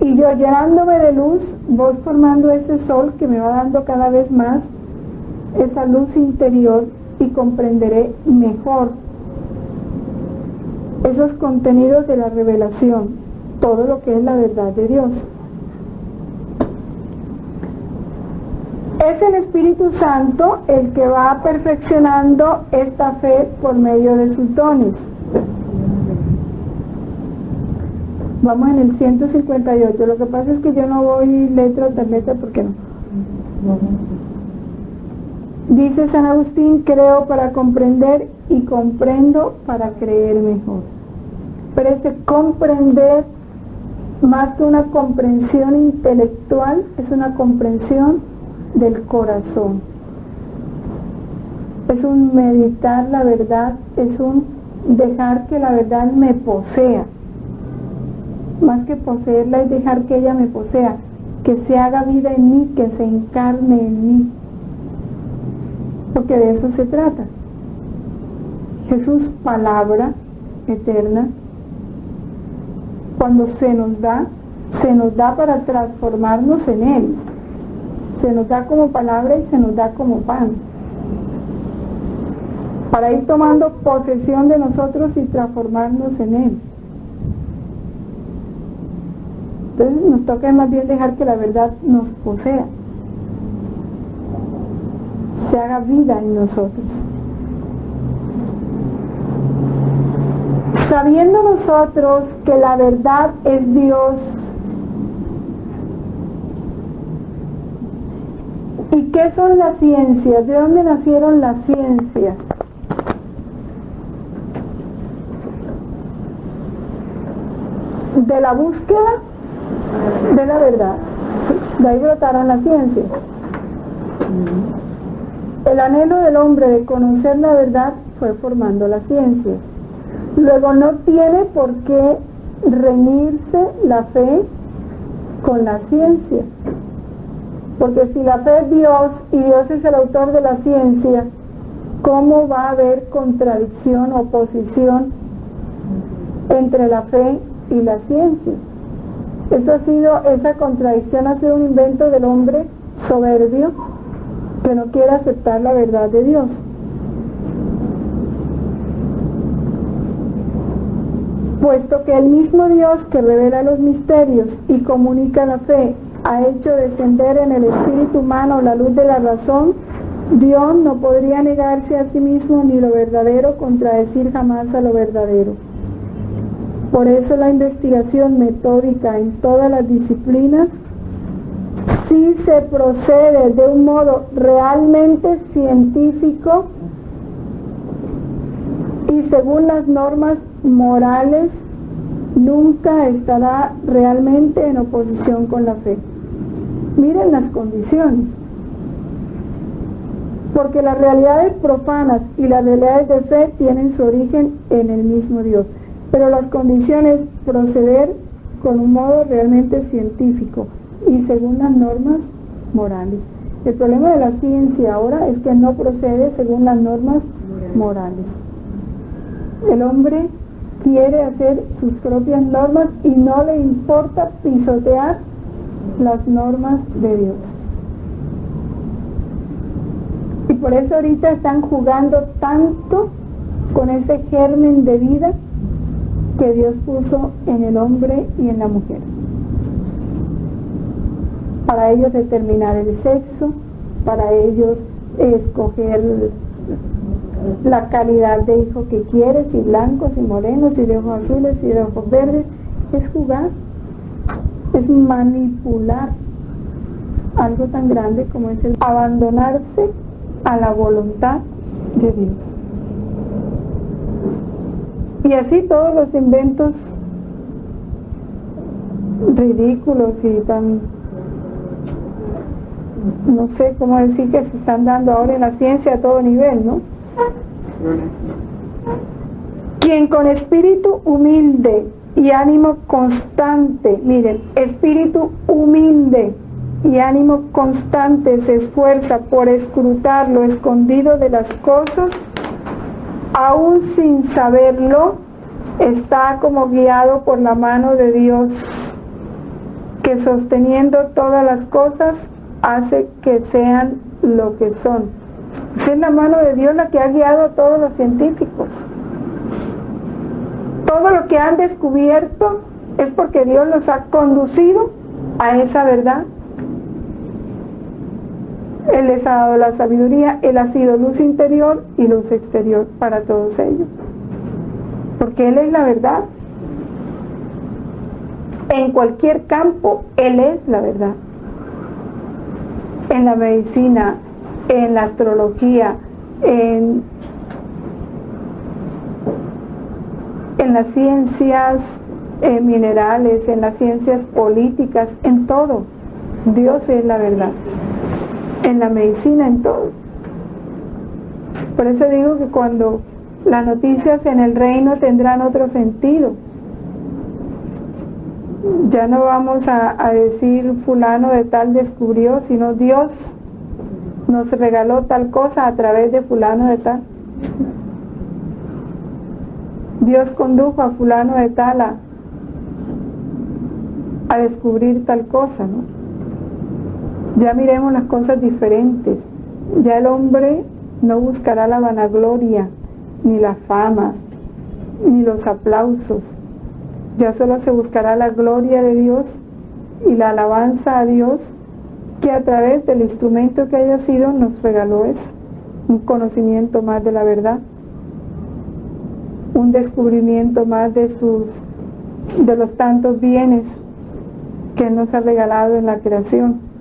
Y yo, llenándome de luz, voy formando ese sol que me va dando cada vez más esa luz interior, y comprenderé mejor esos contenidos de la revelación, todo lo que es la verdad de Dios. Es el Espíritu Santo el que va perfeccionando esta fe por medio de sus dones. Vamos en el 158. Lo que pasa es que yo no voy letra tras letra porque no. Dice San Agustín: creo para comprender y comprendo para creer mejor. Pero ese comprender, más que una comprensión intelectual, es una comprensión del corazón. Es un meditar la verdad, es un dejar que la verdad me posea. Más que poseerla, es dejar que ella me posea, que se haga vida en mí, que se encarne en mí. Porque de eso se trata. Jesús, palabra eterna, cuando se nos da para transformarnos en Él. Se nos da como palabra y se nos da como pan, para ir tomando posesión de nosotros y transformarnos en Él. Entonces nos toca más bien dejar que la verdad nos posea, se haga vida en nosotros. Sabiendo nosotros que la verdad es Dios, ¿y qué son las ciencias? ¿De dónde nacieron las ciencias? De la búsqueda de la verdad. De ahí brotaron las ciencias. El anhelo del hombre de conocer la verdad fue formando las ciencias. Luego no tiene por qué reñirse la fe con la ciencia. Porque si la fe es Dios y Dios es el autor de la ciencia, ¿cómo va a haber contradicción, oposición entre la fe y la ciencia? Esa contradicción ha sido un invento del hombre soberbio que no quiere aceptar la verdad de Dios. Puesto que el mismo Dios que revela los misterios y comunica la fe ha hecho descender en el espíritu humano la luz de la razón, Dios no podría negarse a sí mismo ni lo verdadero contradecir jamás a lo verdadero. Por eso la investigación metódica en todas las disciplinas, si se procede de un modo realmente científico y según las normas morales, nunca estará realmente en oposición con la fe. Miren las condiciones. Porque las realidades profanas y las realidades de fe tienen su origen en el mismo Dios. Pero las condiciones, proceder con un modo realmente científico y según las normas morales. El problema de la ciencia ahora es que no procede según las normas morales. El hombre quiere hacer sus propias normas y no le importa pisotear las normas de Dios. Y por eso ahorita están jugando tanto con ese germen de vida que Dios puso en el hombre y en la mujer. Para ellos determinar el sexo, para ellos escoger la calidad de hijo que quiere, si blancos, si morenos, si de ojos azules, si de ojos verdes. Es jugar, es manipular algo tan grande como es el abandonarse a la voluntad de Dios. Y así todos los inventos ridículos y tan, no sé cómo decir, que se están dando ahora en la ciencia a todo nivel, ¿no? Quien con espíritu humilde y ánimo constante, miren, espíritu humilde y ánimo constante se esfuerza por escrutar lo escondido de las cosas, aún sin saberlo, está como guiado por la mano de Dios, que sosteniendo todas las cosas hace que sean lo que son. Es la mano de Dios la que ha guiado a todos los científicos. Todo lo que han descubierto es porque Dios los ha conducido a esa verdad. Él les ha dado la sabiduría, Él ha sido luz interior y luz exterior para todos ellos. Porque Él es la verdad. En cualquier campo, Él es la verdad. En la medicina, en la astrología, en las ciencias minerales, en las ciencias políticas, en todo. Dios es la verdad. En la medicina, en todo. Por eso digo que cuando las noticias en el reino tendrán otro sentido. Ya no vamos a decir fulano de tal descubrió, sino Dios nos regaló tal cosa a través de fulano de tal. Dios condujo a fulano de tal a descubrir tal cosa, ¿no? Ya miremos las cosas diferentes. Ya el hombre no buscará la vanagloria, ni la fama, ni los aplausos. Ya solo se buscará la gloria de Dios y la alabanza a Dios, que a través del instrumento que haya sido nos regaló eso, un conocimiento más de la verdad, un descubrimiento más de los tantos bienes que Él nos ha regalado en la creación.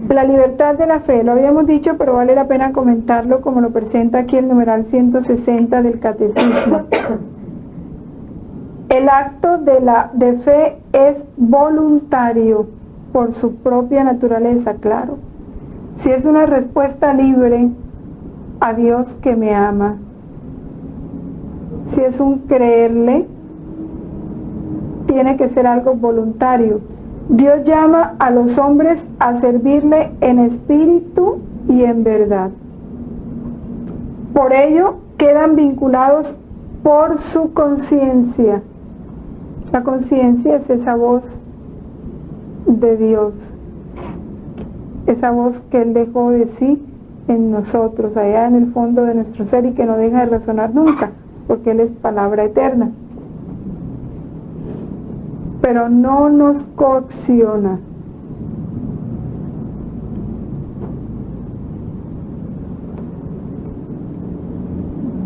La libertad de la fe, lo habíamos dicho, pero vale la pena comentarlo como lo presenta aquí el numeral 160 del Catecismo. El acto de fe es voluntario por su propia naturaleza, claro. Si es una respuesta libre a Dios que me ama, si es un creerle, tiene que ser algo voluntario. Dios llama a los hombres a servirle en espíritu y en verdad. Por ello quedan vinculados por su conciencia. La conciencia es esa voz de Dios, esa voz que Él dejó de sí en nosotros, allá en el fondo de nuestro ser, y que no deja de resonar nunca, porque Él es palabra eterna. Pero no nos coacciona.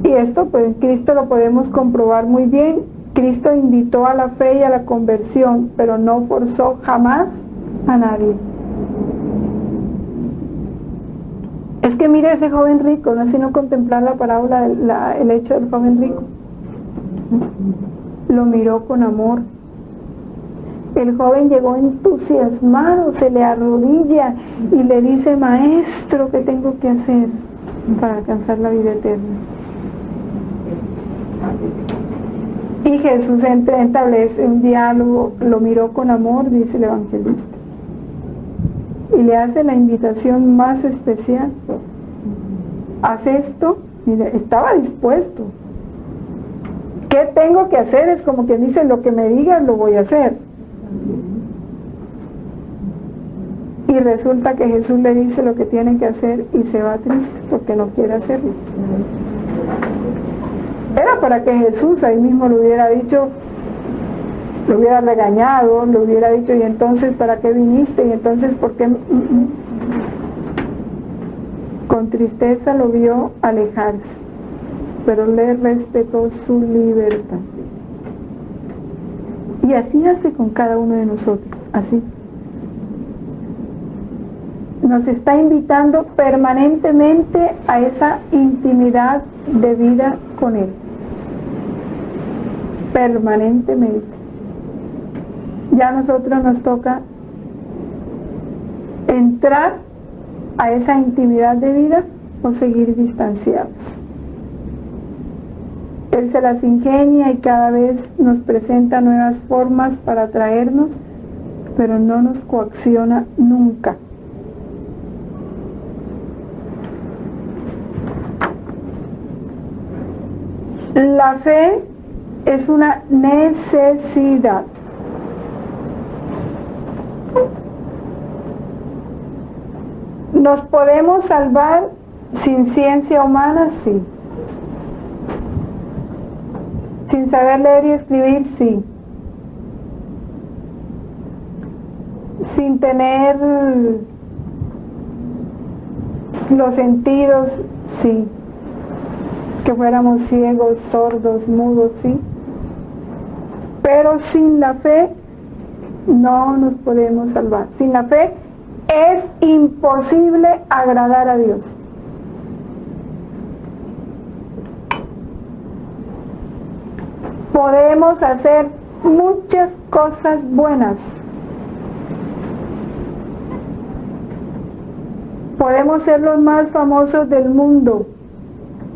Y esto pues en Cristo lo podemos comprobar muy bien. Cristo invitó a la fe y a la conversión, pero no forzó jamás a nadie. Es que mira ese joven rico, no es sino contemplar la parábola, el hecho del joven rico. Lo miró con amor. El joven llegó entusiasmado, se le arrodilla y le dice: Maestro, ¿qué tengo que hacer para alcanzar la vida eterna? Y Jesús establece un diálogo, lo miró con amor, dice el evangelista, y le hace la invitación más especial. Haz esto. Mire, estaba dispuesto. ¿Qué tengo que hacer? Es como quien dice: lo que me digas lo voy a hacer. Y resulta que Jesús le dice lo que tiene que hacer y se va triste porque no quiere hacerlo. Era para que Jesús ahí mismo le hubiera dicho, lo hubiera regañado, le hubiera dicho: y entonces ¿para qué viniste? Y entonces ¿por qué? Con tristeza lo vio alejarse, pero le respetó su libertad. Y así hace con cada uno de nosotros, así. Nos está invitando permanentemente a esa intimidad de vida con Él. Permanentemente. Ya a nosotros nos toca entrar a esa intimidad de vida o seguir distanciados. Él se las ingenia y cada vez nos presenta nuevas formas para atraernos, pero no nos coacciona nunca. La fe es una necesidad. ¿Nos podemos salvar sin ciencia humana? Sí. Sin saber leer y escribir, sí. Sin tener los sentidos, sí. Que fuéramos ciegos, sordos, mudos, sí. Pero sin la fe no nos podemos salvar. Sin la fe es imposible agradar a Dios. Podemos hacer muchas cosas buenas. Podemos ser los más famosos del mundo.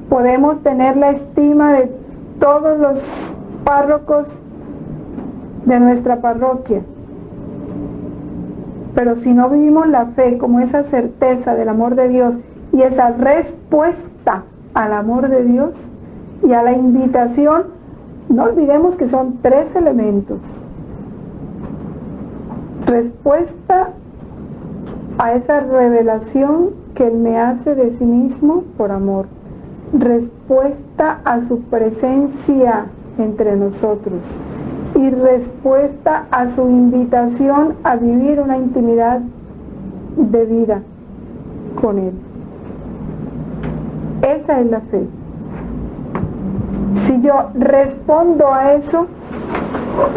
Podemos tener la estima de todos los párrocos de nuestra parroquia. Pero si no vivimos la fe como esa certeza del amor de Dios y esa respuesta al amor de Dios y a la invitación, no olvidemos que son 3 elementos. Respuesta a esa revelación que Él me hace de sí mismo por amor. Respuesta a su presencia entre nosotros. Y respuesta a su invitación a vivir una intimidad de vida con Él. Esa es la fe. Si yo respondo a eso,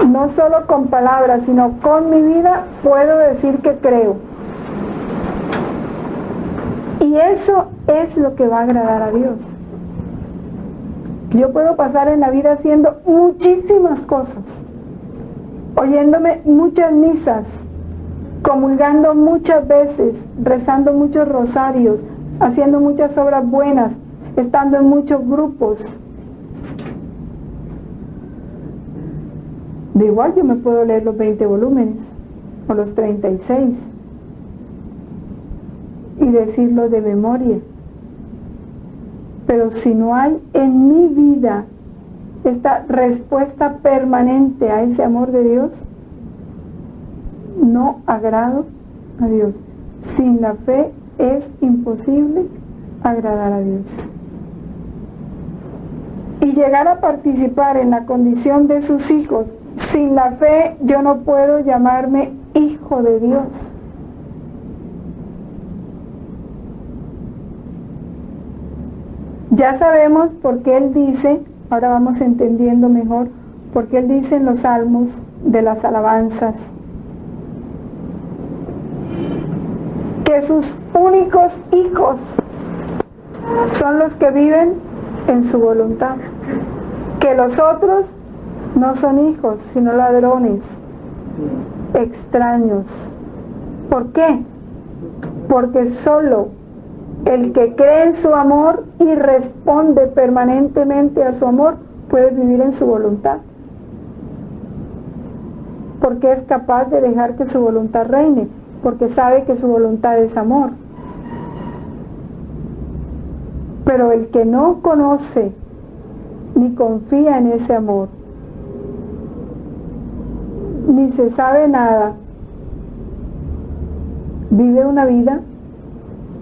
no solo con palabras, sino con mi vida, puedo decir que creo. Y eso es lo que va a agradar a Dios. Yo puedo pasar en la vida haciendo muchísimas cosas, oyéndome muchas misas, comulgando muchas veces, rezando muchos rosarios, haciendo muchas obras buenas, estando en muchos grupos. De igual yo me puedo leer los 20 volúmenes o los 36 y decirlo de memoria. Pero si no hay en mi vida esta respuesta permanente a ese amor de Dios, no agrado a Dios. Sin la fe es imposible agradar a Dios. Y llegar a participar en la condición de sus hijos, sin la fe yo no puedo llamarme hijo de Dios. Ya sabemos por qué Él dice, ahora vamos entendiendo mejor, por qué Él dice en los salmos de las alabanzas, que sus únicos hijos son los que viven en su voluntad, que los otros no son hijos, sino ladrones, extraños. ¿Por qué? Porque solo el que cree en su amor y responde permanentemente a su amor puede vivir en su voluntad. Porque es capaz de dejar que su voluntad reine, porque sabe que su voluntad es amor. Pero el que no conoce ni confía en ese amor, ni se sabe nada, vive una vida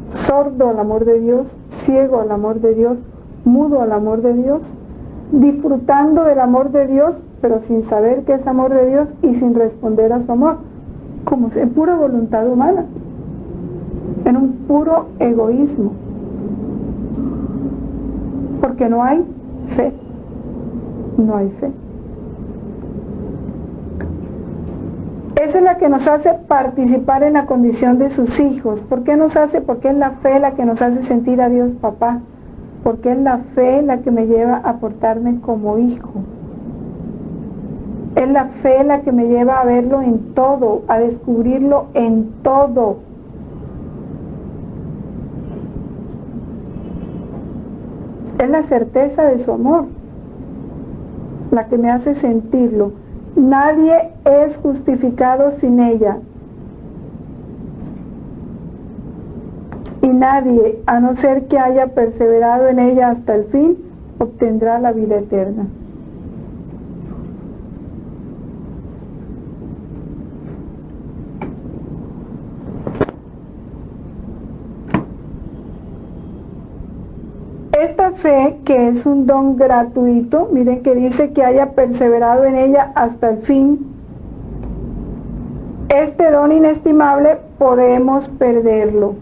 sordo al amor de Dios, ciego al amor de Dios, mudo al amor de Dios, disfrutando del amor de Dios, pero sin saber que es amor de Dios y sin responder a su amor, como en pura voluntad humana, en un puro egoísmo, porque no hay fe, no hay fe. Esa es la que nos hace participar en la condición de sus hijos. ¿Por qué nos hace? Porque es la fe la que nos hace sentir a Dios papá. Porque es la fe la que me lleva a portarme como hijo. Es la fe la que me lleva a verlo en todo, a descubrirlo en todo. Es la certeza de su amor. la que me hace sentirlo. Nadie es justificado sin ella. Y nadie, a no ser que haya perseverado en ella hasta el fin, obtendrá la vida eterna. Esta fe, que es un don gratuito, miren que dice que haya perseverado en ella hasta el fin. Este don inestimable podemos perderlo.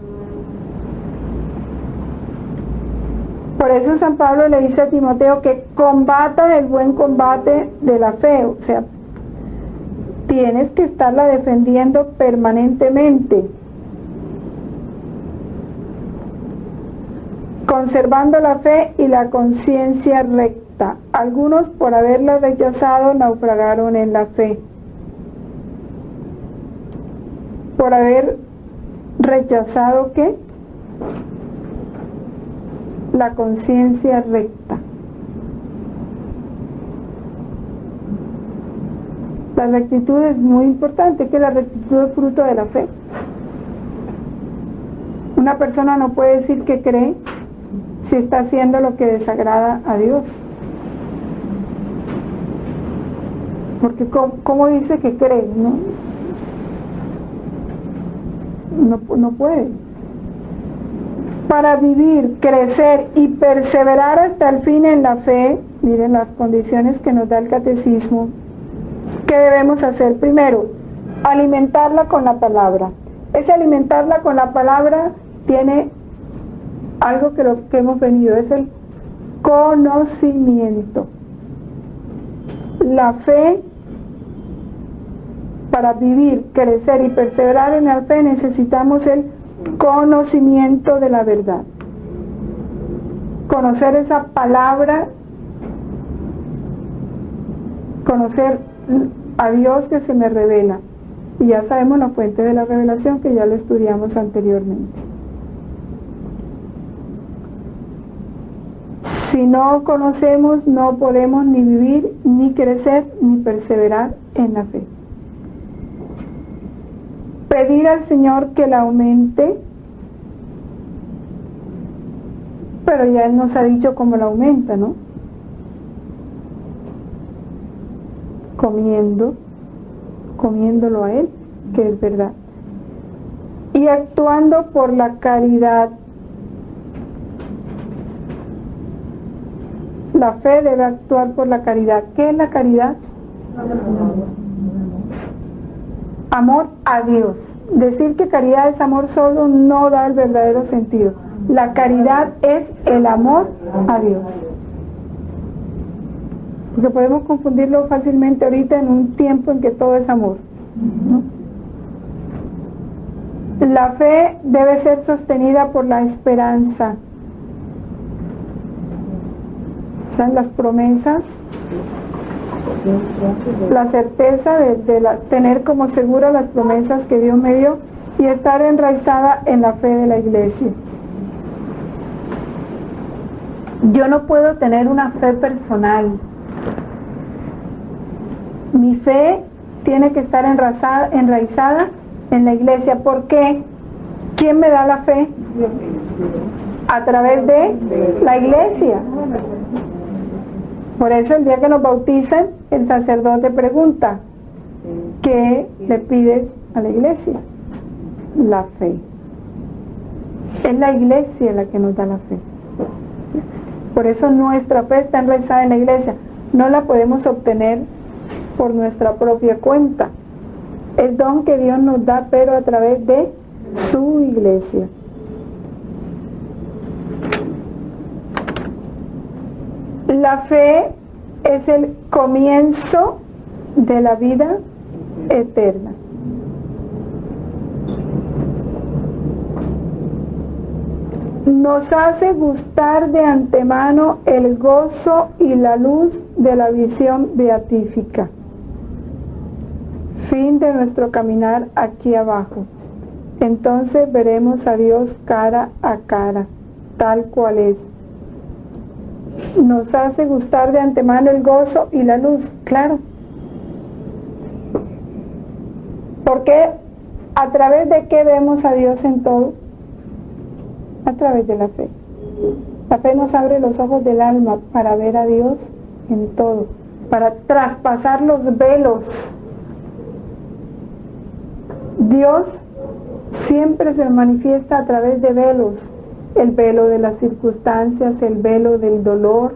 Por eso San Pablo le dice a Timoteo que combata el buen combate de la fe. O sea, tienes que estarla defendiendo permanentemente, conservando la fe y la conciencia recta. Algunos, por haberla rechazado, naufragaron en la fe. Por haber rechazado, ¿qué? La conciencia recta. La rectitud es muy importante, que la rectitud es fruto de la fe. Una persona no puede decir que cree si está haciendo lo que desagrada a Dios. Porque ¿cómo dice que cree? No puede. Para vivir, crecer y perseverar hasta el fin en la fe, miren las condiciones que nos da el catecismo. ¿Qué debemos hacer? Primero, alimentarla con la palabra. Ese alimentarla con la palabra tiene algo que lo que hemos venido, es el conocimiento. La fe, para vivir, crecer y perseverar en la fe, necesitamos el conocimiento de la verdad. Conocer esa palabra, conocer a Dios que se me revela. Y ya sabemos la fuente de la revelación, que ya lo estudiamos anteriormente. Si no conocemos, no podemos ni vivir, ni crecer, ni perseverar en la fe. Pedir al Señor que la aumente, pero ya Él nos ha dicho cómo la aumenta, ¿no? Comiéndolo a Él, que es verdad. Y actuando por la caridad. La fe debe actuar por la caridad. ¿Qué es la caridad? Amor a Dios. Decir que caridad es amor solo no da el verdadero sentido. La caridad es el amor a Dios. Porque podemos confundirlo fácilmente ahorita en un tiempo en que todo es amor, ¿no? La fe debe ser sostenida por la esperanza. O sea, las promesas, la certeza de tener como segura las promesas que Dios me dio y estar enraizada en la fe de la Iglesia. Yo no puedo tener una fe personal. Mi fe tiene que estar enraizada en la Iglesia. ¿Por qué? ¿Quién me da la fe? A través de la Iglesia. Por eso el día que nos bautizan, el sacerdote pregunta, ¿qué le pides a la Iglesia? La fe. Es la Iglesia la que nos da la fe. Por eso nuestra fe está enraizada en la Iglesia. No la podemos obtener por nuestra propia cuenta. Es don que Dios nos da, pero a través de su Iglesia. La fe es el comienzo de la vida eterna. Nos hace gustar de antemano el gozo y la luz de la visión beatífica. Fin de nuestro caminar aquí abajo. Entonces veremos a Dios cara a cara, tal cual es. nos hace gustar de antemano el gozo y la luz, claro. Porque ¿a través de qué vemos a Dios en todo? A través de la fe. La fe nos abre los ojos del alma para ver a Dios en todo, para traspasar los velos. Dios siempre se manifiesta a través de velos. El velo de las circunstancias, el velo del dolor,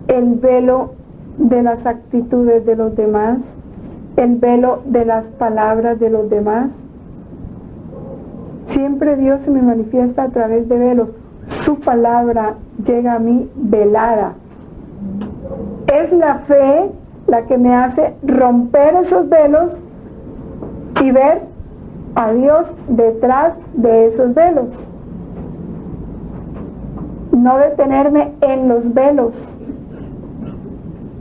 el velo de las actitudes de los demás, el velo de las palabras de los demás. Siempre Dios se me manifiesta a través de velos. Su palabra llega a mí velada. Es la fe la que me hace romper esos velos y ver a Dios detrás de esos velos. No detenerme en los velos,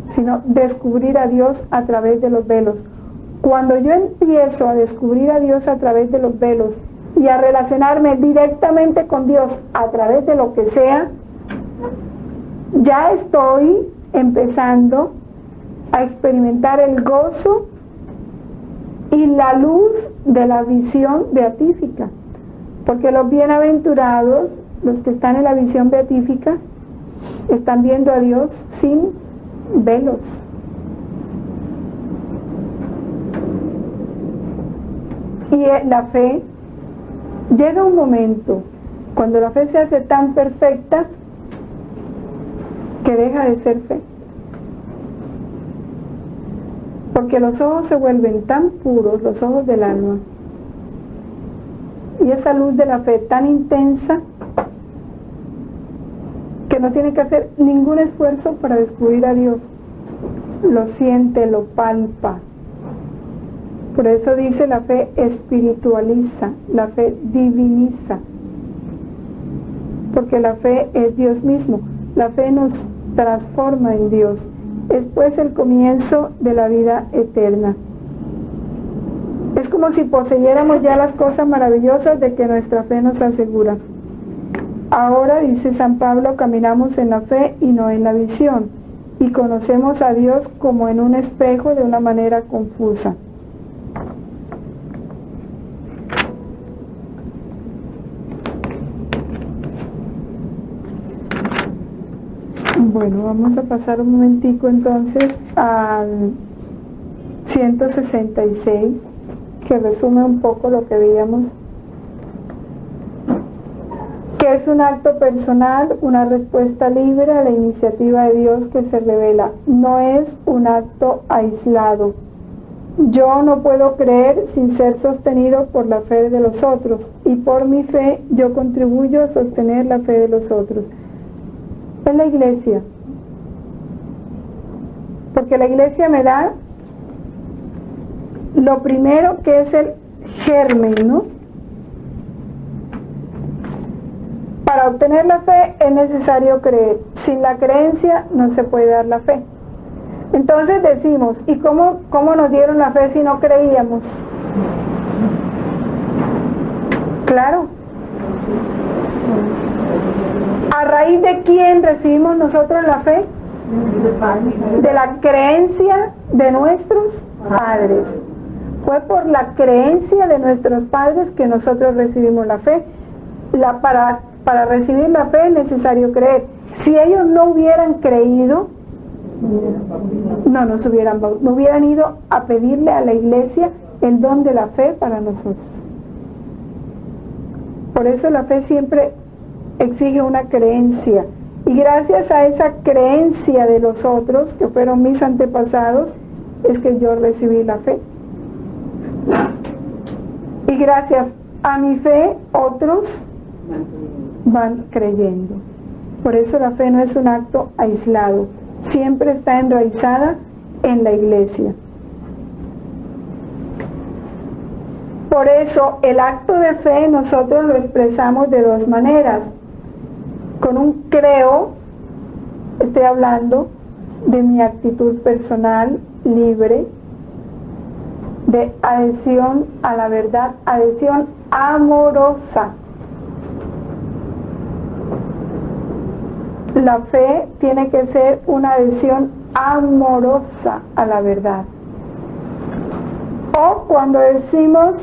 sino descubrir a Dios a través de los velos. Cuando yo empiezo a descubrir a Dios a través de los velos y a relacionarme directamente con Dios a través de lo que sea, ya estoy empezando a experimentar el gozo y la luz de la visión beatífica, porque los bienaventurados, los que están en la visión beatífica, están viendo a Dios sin velos. Y la fe, llega un momento cuando la fe se hace tan perfecta que deja de ser fe, porque los ojos se vuelven tan puros, los ojos del alma, y esa luz de la fe tan intensa que no tiene que hacer ningún esfuerzo para descubrir a Dios. Lo siente, lo palpa. Por eso dice, la fe espiritualiza, la fe diviniza, porque la fe es Dios mismo. La fe nos transforma en Dios. Es pues el comienzo de la vida eterna. Es como si poseyéramos ya las cosas maravillosas de que nuestra fe nos asegura. Ahora, dice San Pablo, caminamos en la fe y no en la visión, y conocemos a Dios como en un espejo de una manera confusa. Bueno, vamos a pasar un momentico entonces al 166, que resume un poco lo que veíamos, que es un acto personal, una respuesta libre a la iniciativa de Dios que se revela. No es un acto aislado. Yo no puedo creer sin ser sostenido por la fe de los otros, y por mi fe yo contribuyo a sostener la fe de los otros. Es la iglesia, porque la iglesia me da lo primero, que es el germen, ¿no? Para obtener la fe es necesario creer. Sin la creencia no se puede dar la fe. Entonces decimos, ¿y cómo nos dieron la fe si no creíamos? Claro. ¿A raíz de quién recibimos nosotros la fe? De la creencia de nuestros padres. Fue por la creencia de nuestros padres que nosotros recibimos la fe. Para recibir la fe es necesario creer. Si ellos no hubieran creído, no hubieran ido a pedirle a la iglesia el don de la fe para nosotros. Por eso la fe siempre exige una creencia, y gracias a esa creencia de los otros, que fueron mis antepasados, es que yo recibí la fe, y gracias a mi fe otros van creyendo. Por eso la fe no es un acto aislado, siempre está enraizada en la iglesia. Por eso el acto de fe nosotros lo expresamos de dos maneras. Con un creo, estoy hablando de mi actitud personal libre, de adhesión a la verdad, adhesión amorosa. la fe tiene que ser una adhesión amorosa a la verdad. O cuando decimos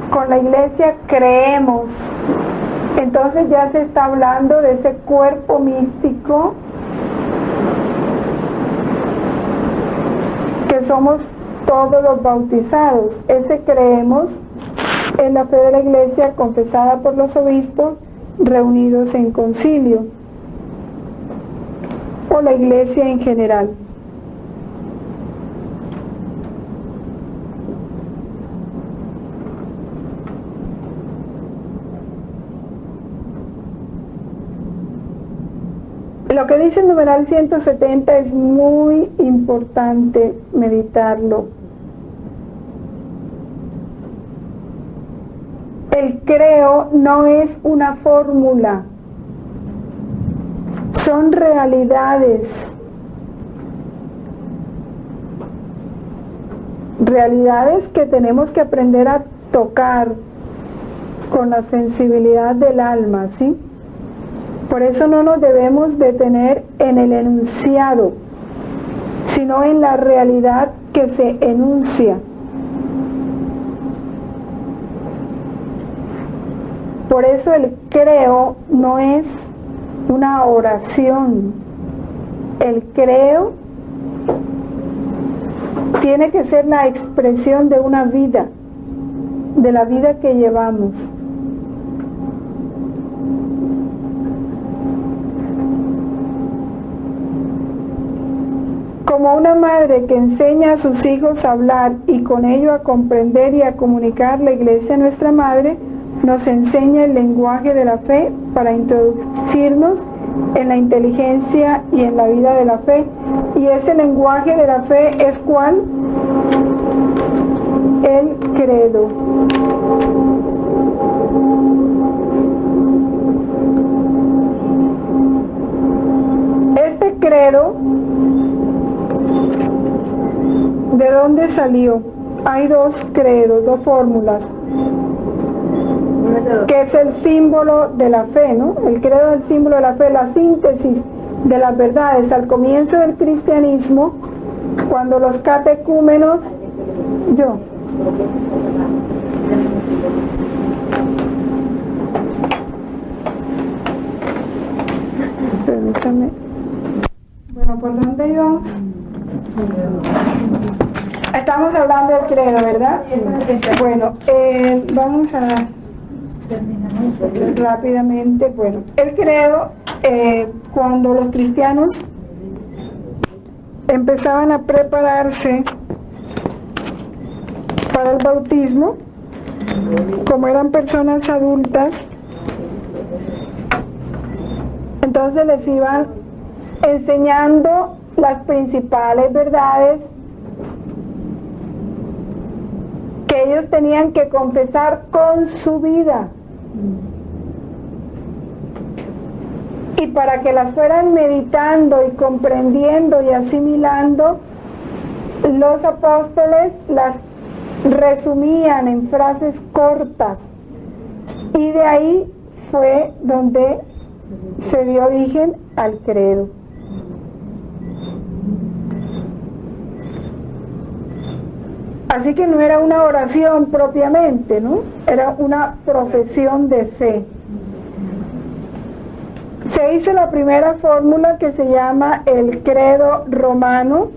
con la iglesia creemos, entonces ya se está hablando de ese cuerpo místico que somos todos los bautizados. Ese creemos es la fe de la iglesia confesada por los obispos reunidos en concilio, o la iglesia en general. Lo que dice el numeral 170 es muy importante meditarlo. El creo no es una fórmula, son realidades. Realidades que tenemos que aprender a tocar con la sensibilidad del alma, ¿sí? Por eso no nos debemos detener en el enunciado, sino en la realidad que se enuncia. Por eso el creo no es una oración. El creo tiene que ser la expresión de una vida, de la vida que llevamos. Como una madre que enseña a sus hijos a hablar y con ello a comprender y a comunicar, la Iglesia, nuestra Madre, nos enseña el lenguaje de la fe para introducirnos en la inteligencia y en la vida de la fe. Y ese lenguaje de la fe es ¿cuál? El credo. Este credo, ¿de dónde salió? Hay dos credos, dos fórmulas, que es el símbolo de la fe, ¿no? El credo es el símbolo de la fe, la síntesis de las verdades. Al comienzo del cristianismo, cuando los catecúmenos, permítame, bueno, ¿por dónde íbamos? Estamos hablando del credo, ¿verdad? Bueno, vamos a rápidamente. Bueno, el credo, cuando los cristianos empezaban a prepararse para el bautismo, como eran personas adultas, entonces les iban enseñando las principales verdades que ellos tenían que confesar con su vida. Y para que las fueran meditando y comprendiendo y asimilando, los apóstoles las resumían en frases cortas. Y de ahí fue donde se dio origen al credo. Así que no era una oración propiamente, ¿no? Era una profesión de fe. Se hizo la primera fórmula que se llama el credo romano,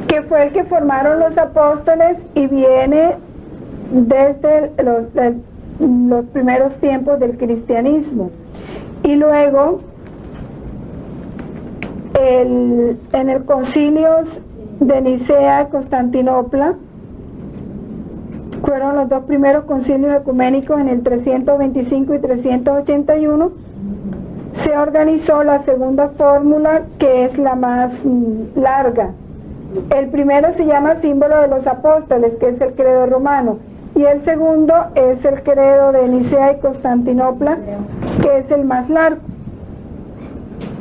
que fue el que formaron los apóstoles y viene desde los primeros tiempos del cristianismo. Y luego en el concilio de Nicea, Constantinopla, fueron los dos primeros concilios ecuménicos en el 325 y 381, se organizó la segunda fórmula, que es la más larga. El primero se llama símbolo de los apóstoles, que es el credo romano, y el segundo es el credo de Nicea y Constantinopla, que es el más largo,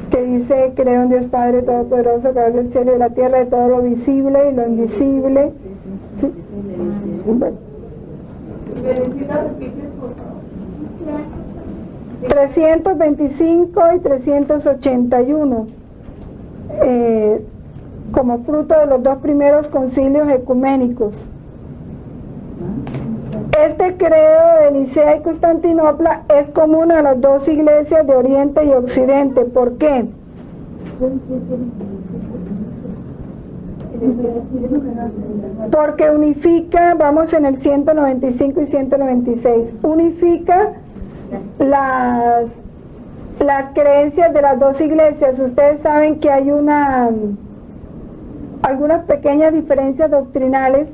que dice: creo en Dios Padre Todopoderoso, creador del cielo y de la tierra, de todo lo visible y lo invisible. ¿Sí? Bueno. 325 y 381, como fruto de los dos primeros concilios ecuménicos. Este credo de Nicea y Constantinopla es común a las dos iglesias de Oriente y Occidente. ¿Por qué? Porque unifica, vamos en el 195 y 196, unifica las creencias de las dos iglesias. Ustedes saben que hay algunas pequeñas diferencias doctrinales,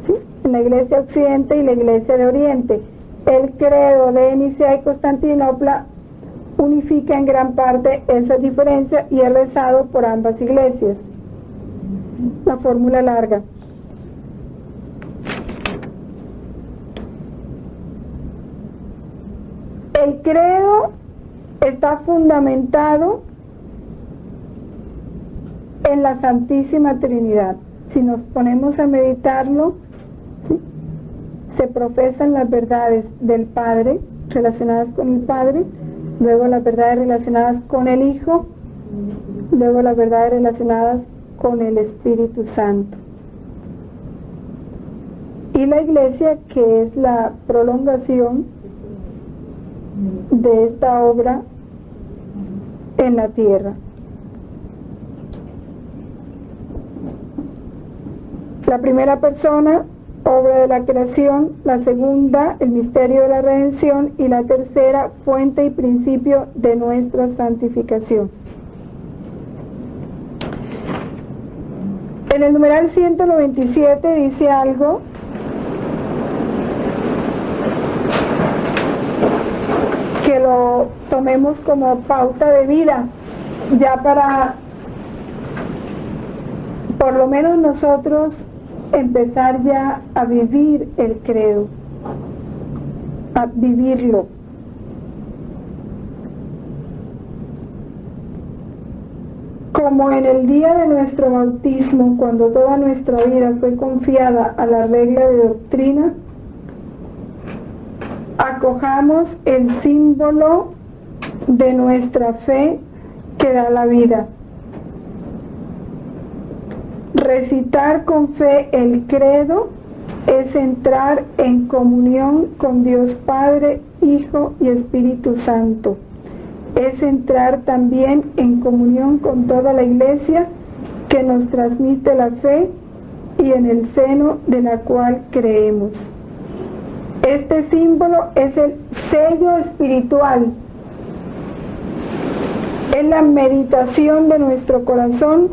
¿sí?, en la iglesia de Occidente y la iglesia de Oriente. El credo de Nicea y Constantinopla unifica en gran parte esas diferencias y es rezado por ambas iglesias. La fórmula larga. El credo está fundamentado en la Santísima Trinidad. Si nos ponemos a meditarlo, ¿sí?, se profesan las verdades del Padre relacionadas con el Padre, luego las verdades relacionadas con el Hijo, luego las verdades relacionadas con el Espíritu Santo. Y la iglesia, que es la prolongación de esta obra en la tierra. La primera persona, obra de la creación; la segunda, el misterio de la redención; y la tercera, fuente y principio de nuestra santificación. En el numeral 197 dice algo que lo tomemos como pauta de vida, ya para por lo menos nosotros empezar ya a vivir el credo, a vivirlo. Como en el día de nuestro bautismo, cuando toda nuestra vida fue confiada a la regla de doctrina, acojamos el símbolo de nuestra fe que da la vida. Recitar con fe el credo es entrar en comunión con Dios Padre, Hijo y Espíritu Santo. Es entrar también en comunión con toda la iglesia que nos transmite la fe y en el seno de la cual creemos. Este símbolo es el sello espiritual, es la meditación de nuestro corazón,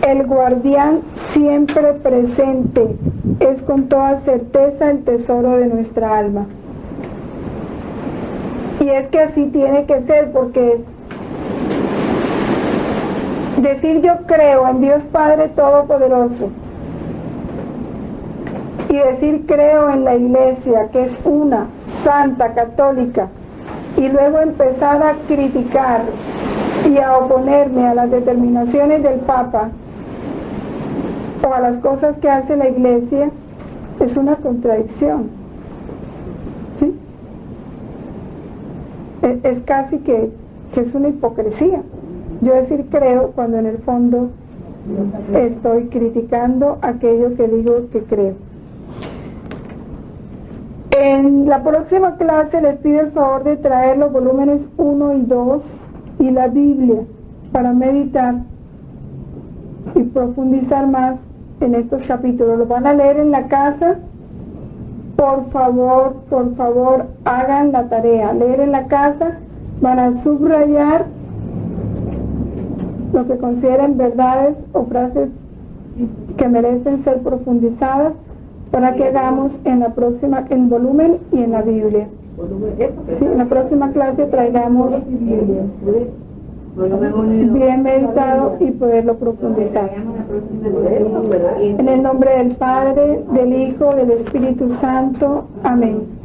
el guardián siempre presente, es con toda certeza el tesoro de nuestra alma. Y es que así tiene que ser, porque es decir yo creo en Dios Padre Todopoderoso y decir creo en la iglesia, que es una, santa, católica, y luego empezar a criticar y a oponerme a las determinaciones del Papa o a las cosas que hace la iglesia, es una contradicción, ¿sí? Es casi que es una hipocresía yo decir creo cuando en el fondo estoy criticando aquello que digo que creo. En la próxima clase les pido el favor de traer los volúmenes 1 y 2 y la Biblia para meditar y profundizar más en estos capítulos. Los van a leer en la casa. Por favor, hagan la tarea. Leer en la casa, van a subrayar lo que consideren verdades o frases que merecen ser profundizadas para que hagamos en la próxima, en volumen y en la Biblia. Sí, en la próxima clase traigamos bien meditado y poderlo profundizar. En el nombre del Padre, del Hijo, del Espíritu Santo. Amén.